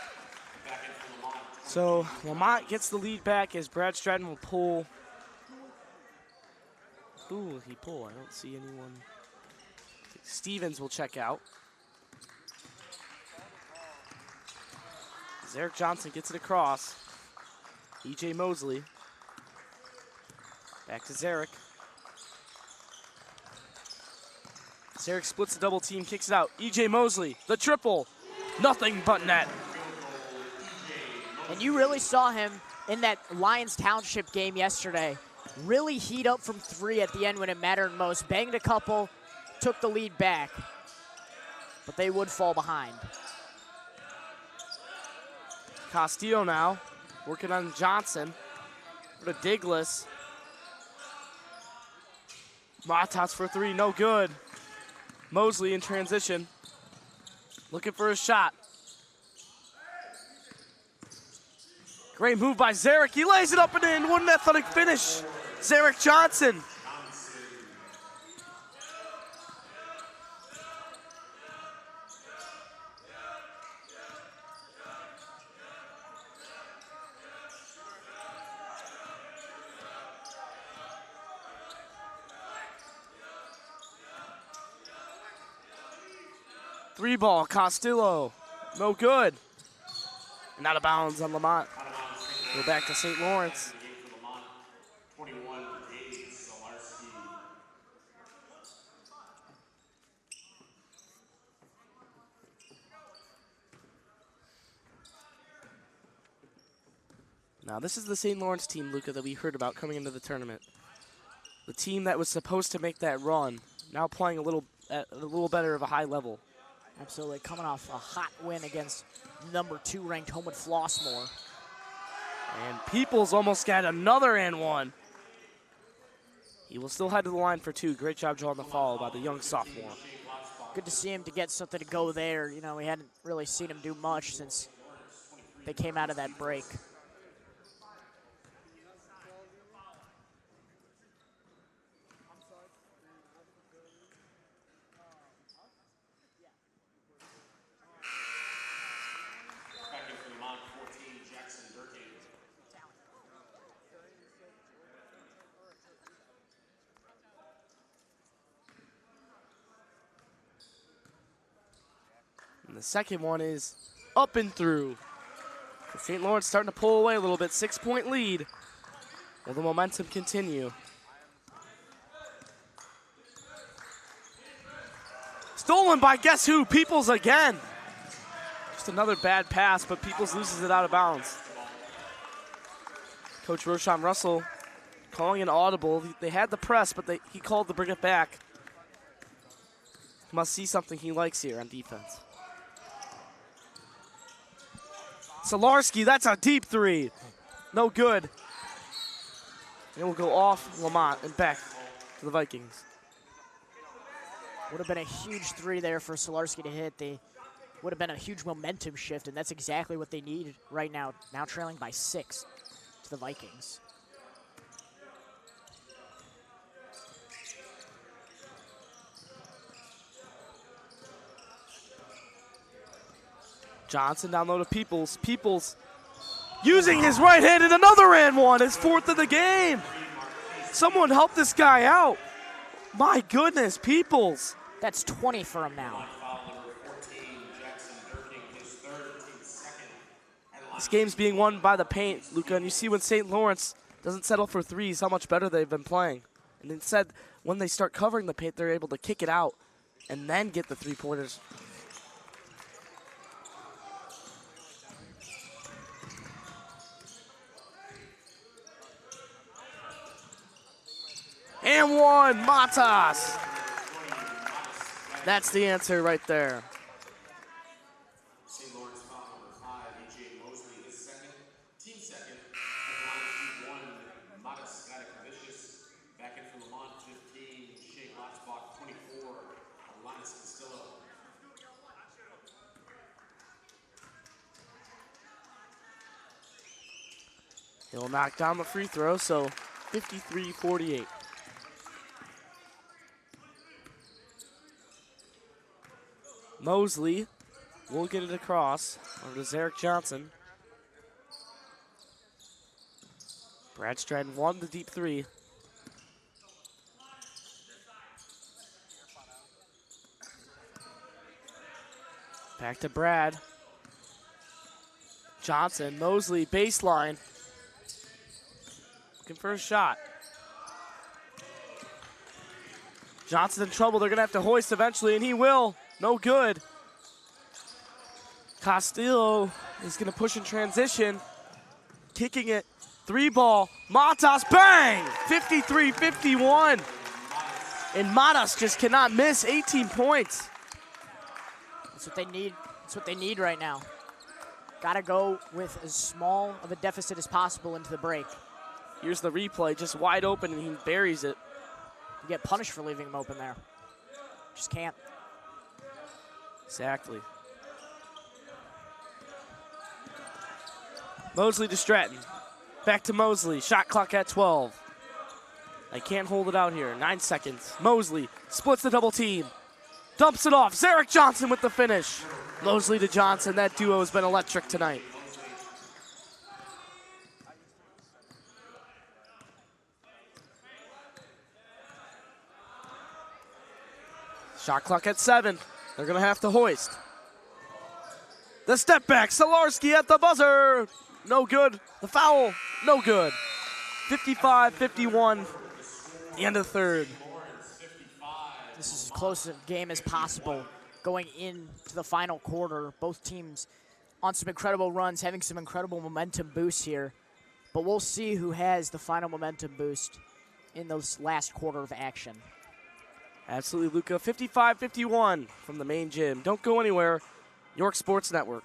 So Lemont gets the lead back as Brad Stratton will pull. Who will he pull? I don't see anyone. Stevens will check out. Zarek Johnson gets it across. E.J. Mosley. Back to Zarek. Zarek splits the double team, kicks it out. E.J. Mosley, the triple. Nothing but net. And you really saw him in that Lions Township game yesterday really heat up from three at the end when it mattered most. Banged a couple, took the lead back, but they would fall behind. Castillo now working on Johnson. Go to Diglis. Matas for three, no good. Mosley in transition. Looking for a shot. Great move by Zarek. He lays it up and in. What an athletic finish. Zarek Johnson. Three ball, Castillo, no good. And out of bounds on Lemont. Go back to St. Laurence. Now this is the St. Lawrence team, Luca, that we heard about coming into the tournament. The team that was supposed to make that run, now playing a little better of a high level. Absolutely, coming off a hot win against #2 ranked Homewood Flossmoor. And Peoples almost got another and one. He will still head to the line for two. Great job drawing the foul by the young sophomore. Good to see him to get something to go there. You know, we hadn't really seen him do much since they came out of that break. And the second one is up and through. St. Lawrence starting to pull away a little bit. 6-point lead. Will the momentum continue? Stolen by guess who? Peoples again. Just another bad pass, but Peoples loses it out of bounds. Coach Roshan Russell calling an audible. They had the press, but he called to bring it back. Must see something he likes here on defense. Solarski, that's a deep three. No good. It will go off Lemont and back to the Vikings. Would have been a huge three there for Solarski to hit. They would have been a huge momentum shift, and that's exactly what they need right now. Now trailing by 6 to the Vikings. Johnson down low to Peoples. Peoples using his right hand and another and one. His 4th of the game. Someone help this guy out. My goodness, Peoples. That's 20 for him now. This game's being won by the paint, Luca, and you see when St. Lawrence doesn't settle for threes, how much better they've been playing. And instead, when they start covering the paint, they're able to kick it out and then get the three-pointers. And one, Matas. That's the answer right there. St. Lawrence foul number 5, A.J. Mosley, his second, team second. At the line of 1, Matas Vicious. Back in for Lemont, 15, Shea Lotzbach, 24, Linus Castillo. He'll knock down the free throw, so 53-48. Mosley will get it across over to Zarek Johnson. Brad Stratton won the deep three. Back to Brad. Johnson, Mosley, baseline. Looking for a shot. Johnson in trouble. They're going to have to hoist eventually, and he will. No good. Castillo is going to push in transition. Kicking it. 3-ball. Matas, bang! 53-51. And Matas just cannot miss. 18 points. That's what they need. That's what they need right now. Got to go with as small of a deficit as possible into the break. Here's the replay. Just wide open, and he buries it. You get punished for leaving him open there. Just can't. Exactly. Mosley to Stratton. Back to Mosley. Shot clock at 12. They can't hold it out here. 9 seconds. Mosley splits the double team. Dumps it off. Zarek Johnson with the finish. Mosley to Johnson. That duo has been electric tonight. Shot clock at 7. They're going to have to hoist. The step back. Solarski at the buzzer. No good. The foul. No good. 55-51. The end of the third. This is as close a game as possible going into the final quarter. Both teams on some incredible runs, having some incredible momentum boosts here. But we'll see who has the final momentum boost in those last quarter of action. Absolutely, Luca. 55-51 from the main gym. Don't go anywhere. York Sports Network.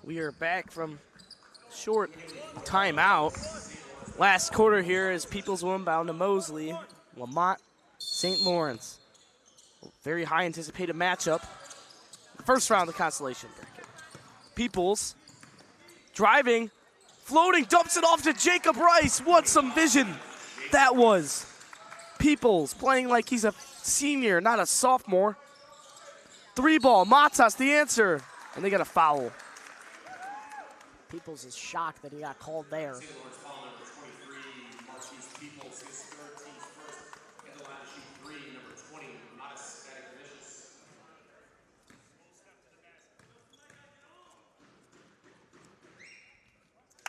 We are back from short timeout. Last quarter here is Peoples will inbound to Mosley, Lemont, St. Laurence. Very high anticipated matchup. First round of the Consolation bracket. Peoples driving, floating, dumps it off to Jacob Rice. What some vision that was. Peoples playing like he's a senior, not a sophomore. 3-ball, Matas the answer, and they got a foul. Peoples is shocked that he got called there.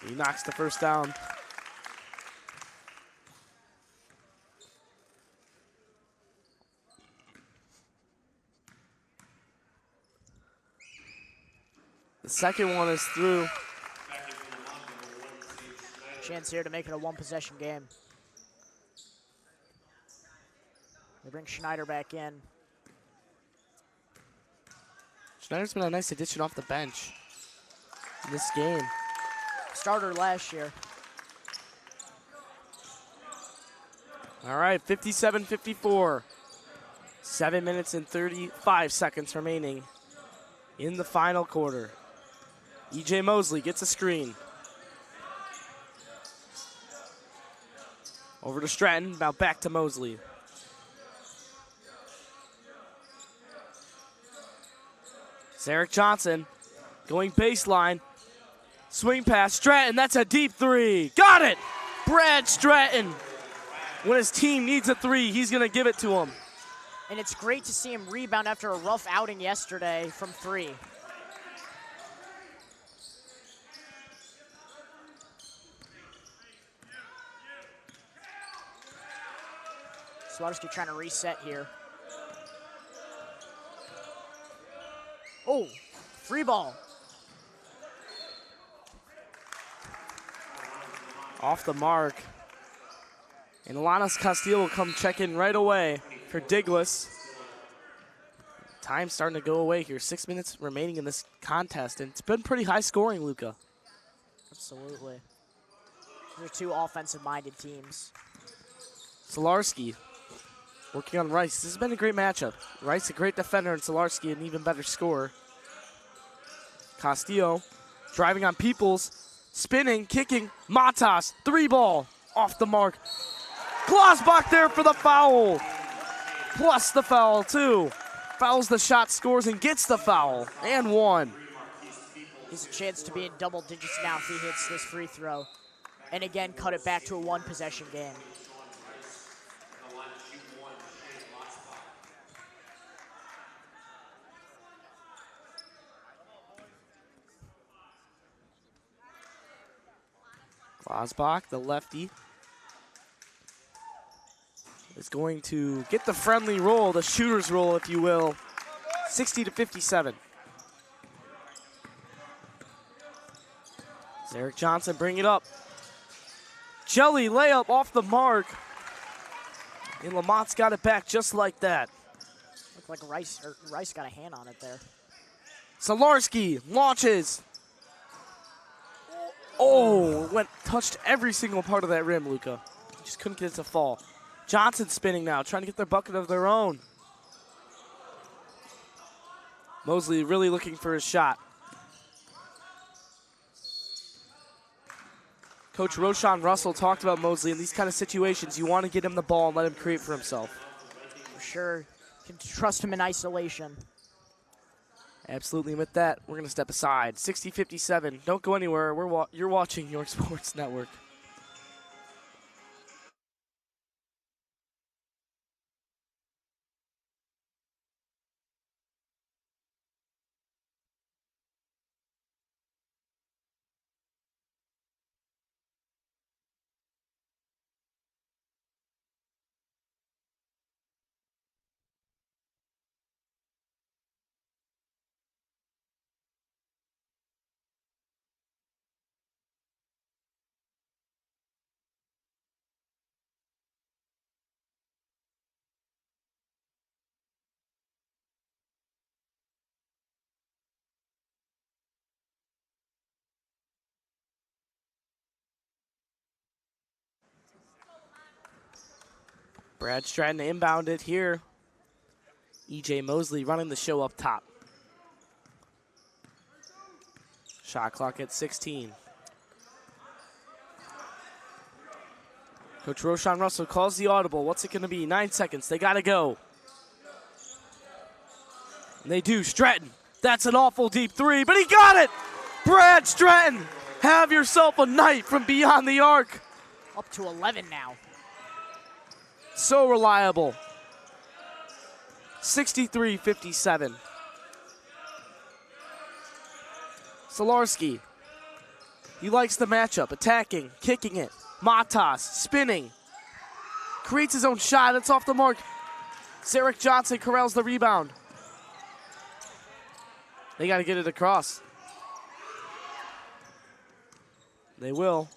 He knocks the first down. The second one is through. Chance here to make it a one-possession game. They bring Schneider back in. Schneider's been a nice addition off the bench in this game. Starter last year. All right, 57-54. 7 minutes and 35 seconds remaining in the final quarter. E.J. Mosley gets a screen. Over to Stratton, now back to Mosley. Zarek Johnson going baseline. Swing pass, Stratton, that's a deep three. Got it! Brad Stratton. When his team needs a three, he's gonna give it to him. And it's great to see him rebound after a rough outing yesterday from 3. Swarovski trying to reset here. Oh, free ball. Off the mark. And Alanis Castillo will come check in right away for Diglis. Time's starting to go away here. 6 minutes remaining in this contest, and it's been pretty high scoring, Luca. Absolutely. These are two offensive-minded teams. Solarski working on Rice. This has been a great matchup. Rice a great defender, and Solarski an even better scorer. Castillo driving on Peoples, spinning, kicking. Matas, 3-ball, off the mark. Glasbach there for the foul. Plus the foul, too. Fouls the shot, scores, and gets the foul. And 1. He's a chance to be in double digits now if he hits this free throw. And again, cut it back to a one-possession game. Glasbach, the lefty, is going to get the friendly roll, the shooter's roll, if you will. 60-57. Zarek Johnson bring it up. Jelly layup off the mark. And Lamont's got it back just like that. Looked like Rice got a hand on it there. Solarski launches. Oh, touched every single part of that rim, Luca. Just couldn't get it to fall. Johnson spinning now, trying to get their bucket of their own. Mosley really looking for his shot. Coach Roshan Russell talked about Mosley in these kind of situations. You want to get him the ball and let him create for himself. For sure. Can trust him in isolation. Absolutely. And with that, we're going to step aside. 60-57. Don't go anywhere. You're watching York Sports Network. Brad Stratton inbounded here. EJ Mosley running the show up top. Shot clock at 16. Coach Roshan Russell calls the audible. What's it going to be? 9 seconds. They got to go. And they do. Stratton. That's an awful deep three, but he got it! Brad Stratton, have yourself a night from beyond the arc. Up to 11 now. So reliable. 63-57. Solarski. He likes the matchup. Attacking, kicking it. Matas, spinning. Creates his own shot. It's off the mark. Zarek Johnson corrals the rebound. They got to get it across. They will.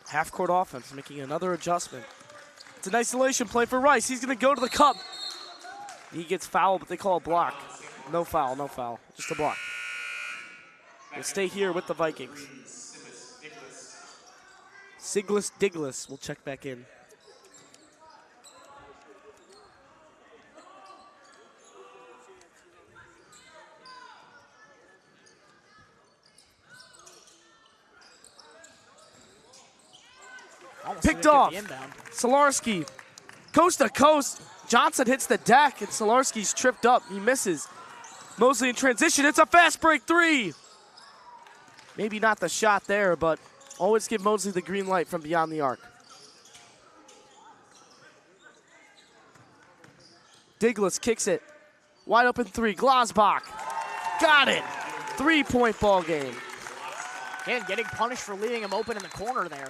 Half-court offense making another adjustment. It's an isolation play for Rice. He's going to go to the cup. He gets fouled, but they call a block. No foul, no foul. Just a block. We'll stay here with the Vikings. Siglis Diglis will check back in. Picked off. Solarski, coast to coast. Johnson hits the deck, and Solarski's tripped up. He misses. Mosley in transition. It's a fast break three. Maybe not the shot there, but always give Mosley the green light from beyond the arc. Diglis kicks it. Wide open three. Glasbach. Got it. 3-point ball game. Again, getting punished for leaving him open in the corner there.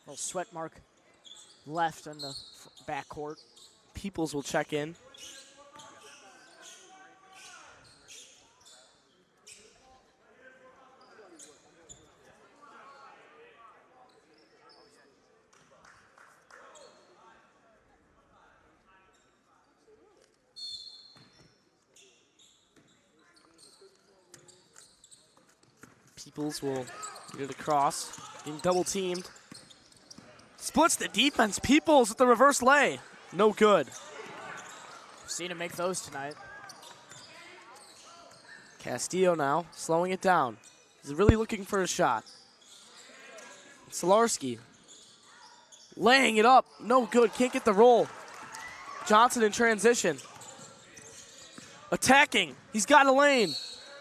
Little sweat mark left in the backcourt. Peoples will check in. Peoples will get it across, being double teamed. Splits the defense. Peoples with the reverse lay. No good. Seen him make those tonight. Castillo now slowing it down. He's really looking for a shot. Solarski laying it up. No good. Can't get the roll. Johnson in transition. Attacking. He's got a lane.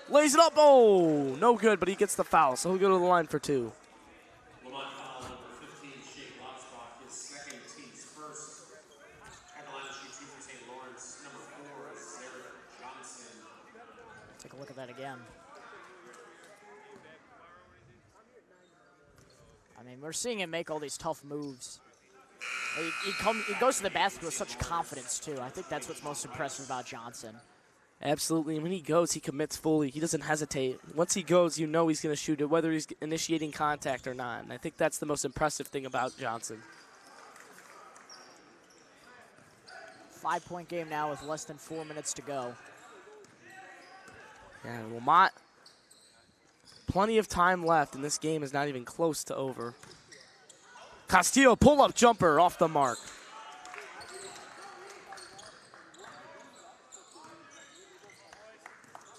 Lays it up. Oh, no good, but he gets the foul, so he'll go to the line for two. Lemont foul number 15, Shea Lotzbach, his second, team's first. At the line to shoot two for St. Laurence, number 4, Zarek Johnson. Take a look at that again. I mean, we're seeing him make all these tough moves. He goes to the basket with such confidence, too. I think that's what's most impressive about Johnson. Absolutely. And when he goes, he commits fully. He doesn't hesitate. Once he goes, you know he's going to shoot it, whether he's initiating contact or not. And I think that's the most impressive thing about Johnson. 5-point game now with less than 4 minutes to go. Yeah, Lemont, plenty of time left, and this game is not even close to over. Castillo, pull-up jumper off the mark.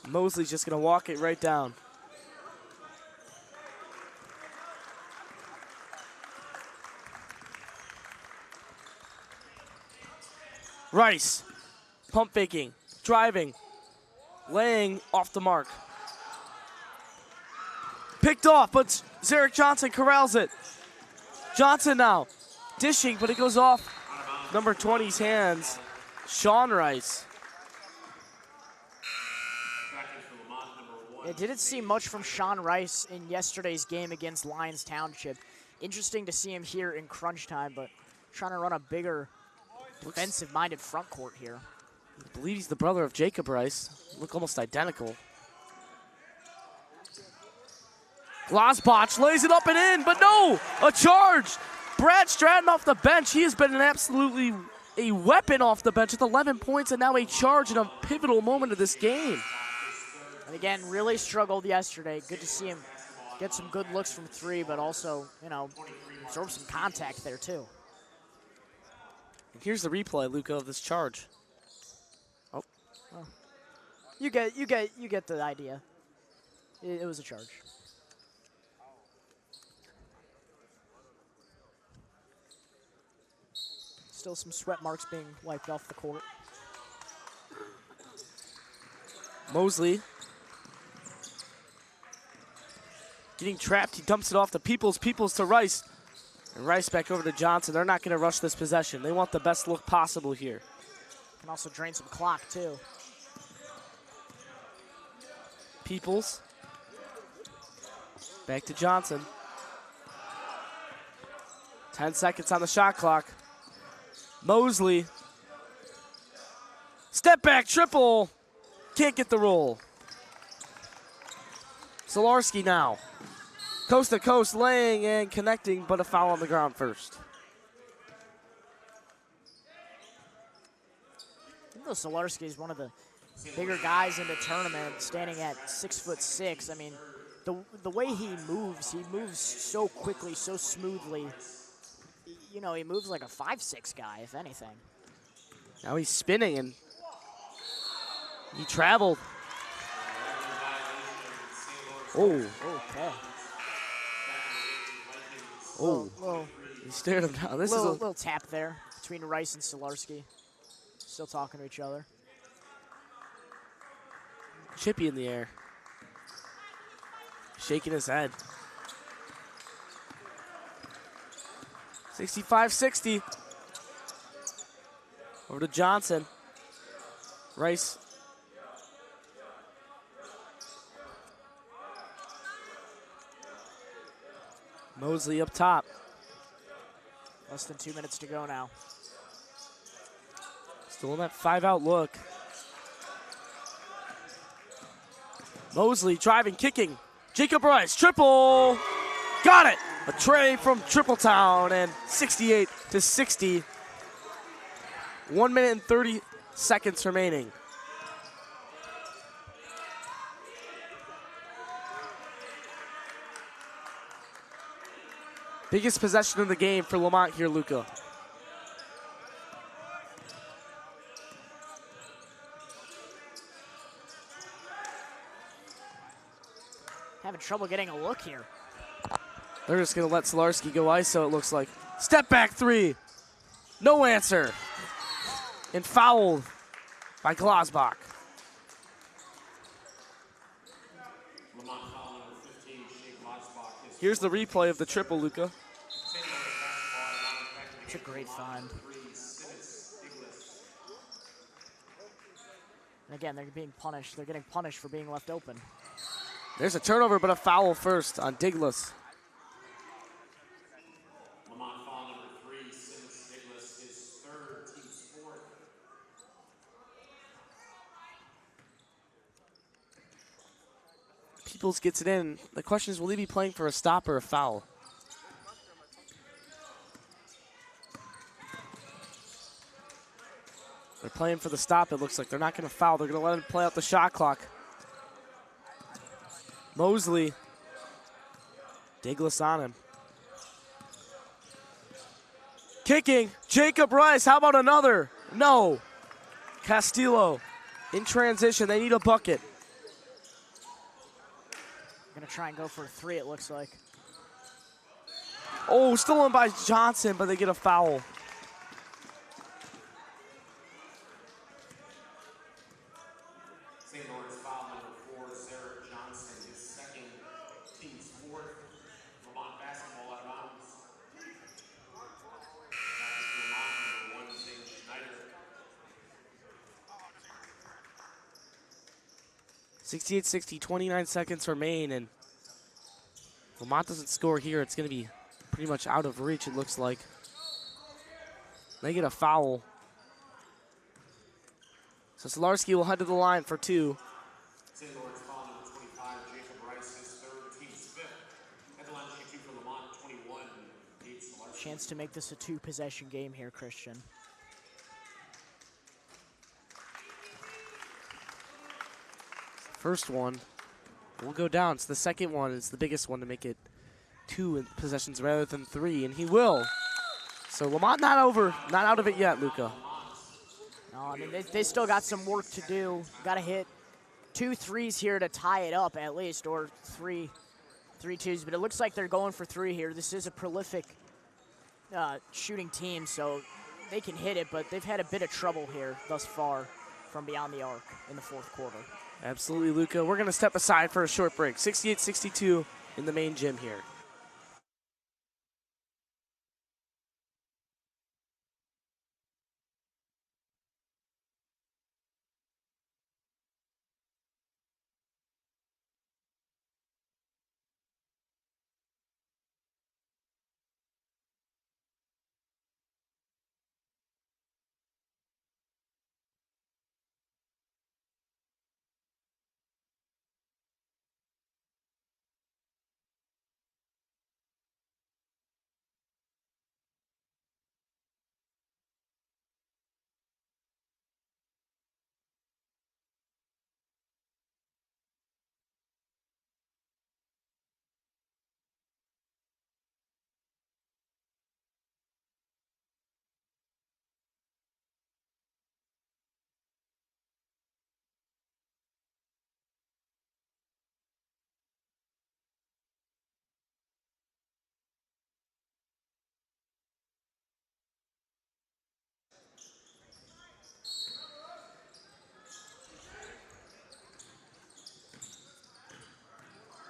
Mosley's just going to walk it right down. Rice, pump faking, driving, laying off the mark. Picked off, but Zarek Johnson corrals it. Johnson now dishing, but it goes off number 20's hands. Sean Rice. It didn't see much from Sean Rice in yesterday's game against Lyons Township. Interesting to see him here in crunch time, but trying to run a bigger defensive-minded front court here. I believe he's the brother of Jacob Rice. Look almost identical. Glasbach lays it up and in, but no! A charge! Brad Stratton off the bench. He has been an absolutely a weapon off the bench with 11 points and now a charge in a pivotal moment of this game. And again, really struggled yesterday. Good to see him get some good looks from three, but also, you know, absorb some contact there too. And here's the replay, Luca, of this charge. Oh, well, you get the idea. It was a charge. Still some sweat marks being wiped off the court. Mosley getting trapped. He dumps it off to Peoples. Peoples to Rice. And Rice back over to Johnson. They're not going to rush this possession. They want the best look possible here. Can also drain some clock, too. Peoples. Back to Johnson. 10 seconds on the shot clock. Mosley. Step back triple. Can't get the roll. Solarski now. Coast to coast, laying and connecting, but a foul on the ground first. Even though Solarski is one of the bigger guys in the tournament, standing at 6'6". I mean, the way he moves so quickly, so smoothly. You know, he moves like a 5'6" guy, if anything. Now he's spinning and he traveled. Oh. Okay. Oh. He stared him down. This is a little tap there between Rice and Solarski. Still talking to each other. Chippy in the air. Shaking his head. 65-60. Over to Johnson. Rice. Mosley up top. Less than 2 minutes to go now. Still in that 5-out look. Mosley driving, kicking. Jacob Rice, triple. Got it. A tray from Tripletown, and 68-60. 1 minute and 30 seconds remaining. Biggest possession of the game for Lemont here, Luca. Having trouble getting a look here. They're just going to let Solarski go ISO, it looks like. Step back three. No answer. And fouled by Glasbach. Here's the replay of the triple, Luca. It's a great find. And again, they're being punished. They're getting punished for being left open. There's a turnover, but a foul first on Diglas. Peoples gets it in. The question is, will he be playing for a stop or a foul? They're playing for the stop, it looks like. They're not going to foul. They're going to let him play out the shot clock. Mosley. Diglas on him. Kicking. Jacob Rice. How about another? No. Castillo in transition. They need a bucket. Gonna try and go for a three, it looks like. Oh, stolen by Johnson, but they get a foul. St. Lawrence foul number 4, Sarah Johnson, his second, team's fourth. Lemont basketball out of bounds. Lemont number 1, Zane Schneider. 68-60, 29 seconds remain, and Lemont doesn't score here. It's going to be pretty much out of reach, it looks like. They get a foul. So Solarski will head to the line for two. St. Lawrence foul number 25, Jacob Rice, his third, team's fifth. At the line, shoot 2 for Lemont, 21, 8 Solarski. Chance to make this a two-possession game here, Christian. First one will go down. So the second one is the biggest one to make it 2 possessions rather than 3, and he will. So Lemont not out of it yet, Luca. No, I mean, they still got some work to do. Got to hit 2 threes here to tie it up at least, or 3 twos. But it looks like they're going for 3 here. This is a prolific shooting team, so they can hit it, but they've had a bit of trouble here thus far from beyond the arc in the fourth quarter. Absolutely, Luca. We're going to step aside for a short break. 68-62 in the main gym here.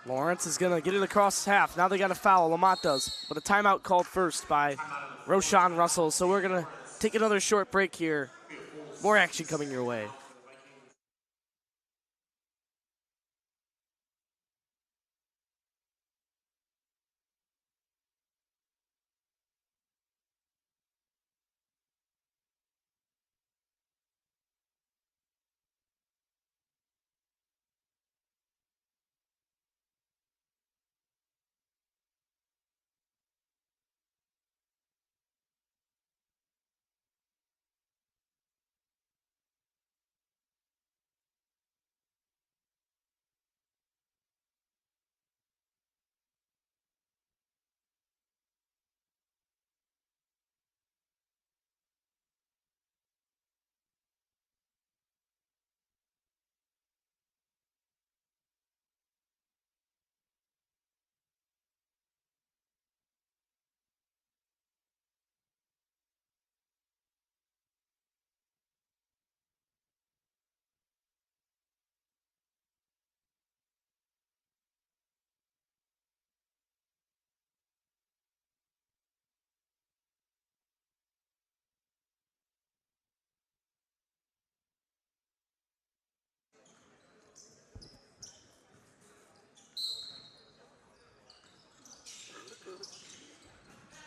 Laurence is going to get it across half. Now they got a foul. Lemont does. But a timeout called first by Roshan Russell. So we're going to take another short break here. More action coming your way.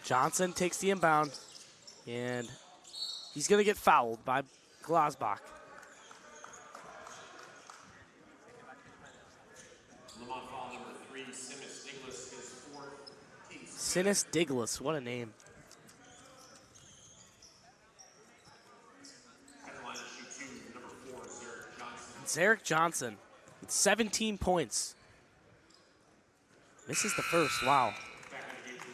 Johnson takes the inbound, and he's going to get fouled by Glasbach. Lemont foul number 3, Sinis Diglis, his 4th. Sinis Diglis, what a name. At the line to shoot 2, number 4, Zarek Johnson. Zarek Johnson with 17 points. This is the first, wow.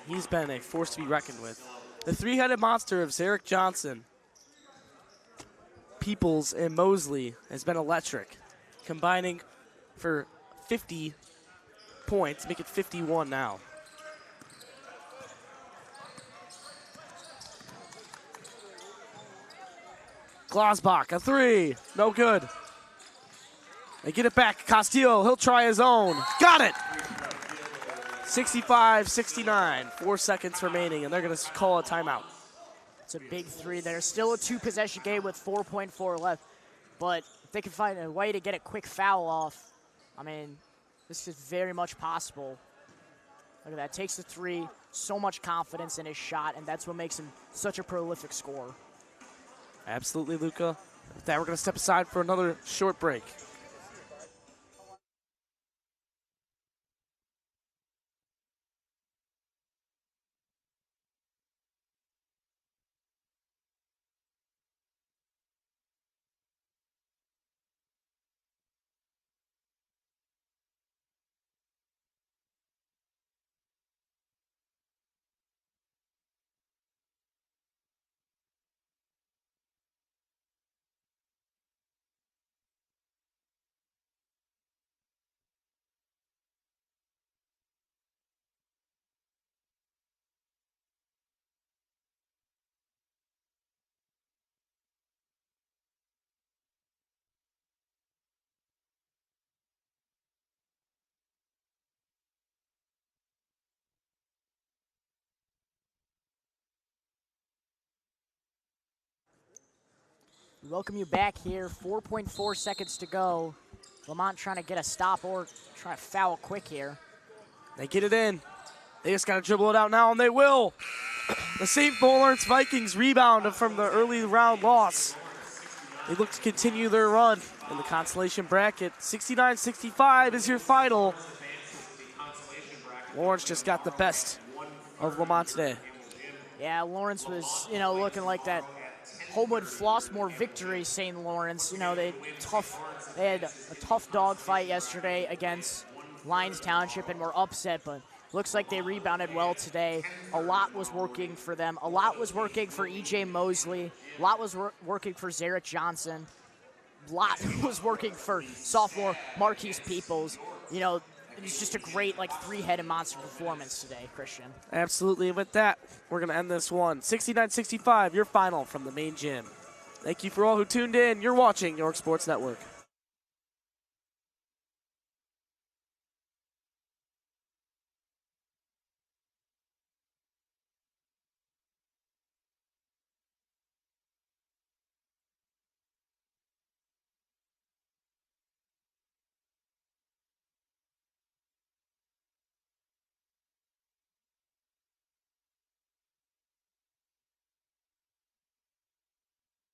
He's been a force to be reckoned with. The three-headed monster of Zarek Johnson, Peoples, and Mosley has been electric, combining for 50 points, make it 51 now. Glasbach, a 3, no good. They get it back, Castillo, he'll try his own. Got it! 65-69, 4 seconds remaining, and they're going to call a timeout. It's a big 3 there. Still a 2-possession game with 4.4 left. But if they can find a way to get a quick foul off, I mean, this is very much possible. Look at that. Takes the 3, so much confidence in his shot, and that's what makes him such a prolific scorer. Absolutely, Luca. With that, we're going to step aside for another short break. We welcome you back here. 4.4 seconds to go. Lemont trying to get a stop or try to foul quick here. They get it in. They just got to dribble it out now, and they will. The St. Lawrence Vikings rebound from the early round loss. They look to continue their run in the consolation bracket. 69-65 is your final. Laurence just got the best of Lemont today. Yeah, Laurence was, looking like that Homewood Flossmoor victory, St. Lawrence. They had a tough dog fight yesterday against Lyons Township and were upset, but looks like they rebounded well today. A lot was working for them. A lot was working for E.J. Mosley. A lot was working for Zarek Johnson. A lot was working for sophomore Marquise Peoples. It's just a great, three-headed monster performance today, Christian. Absolutely. And with that, we're going to end this one. 69-65, your final from the main gym. Thank you for all who tuned in. You're watching York Sports Network.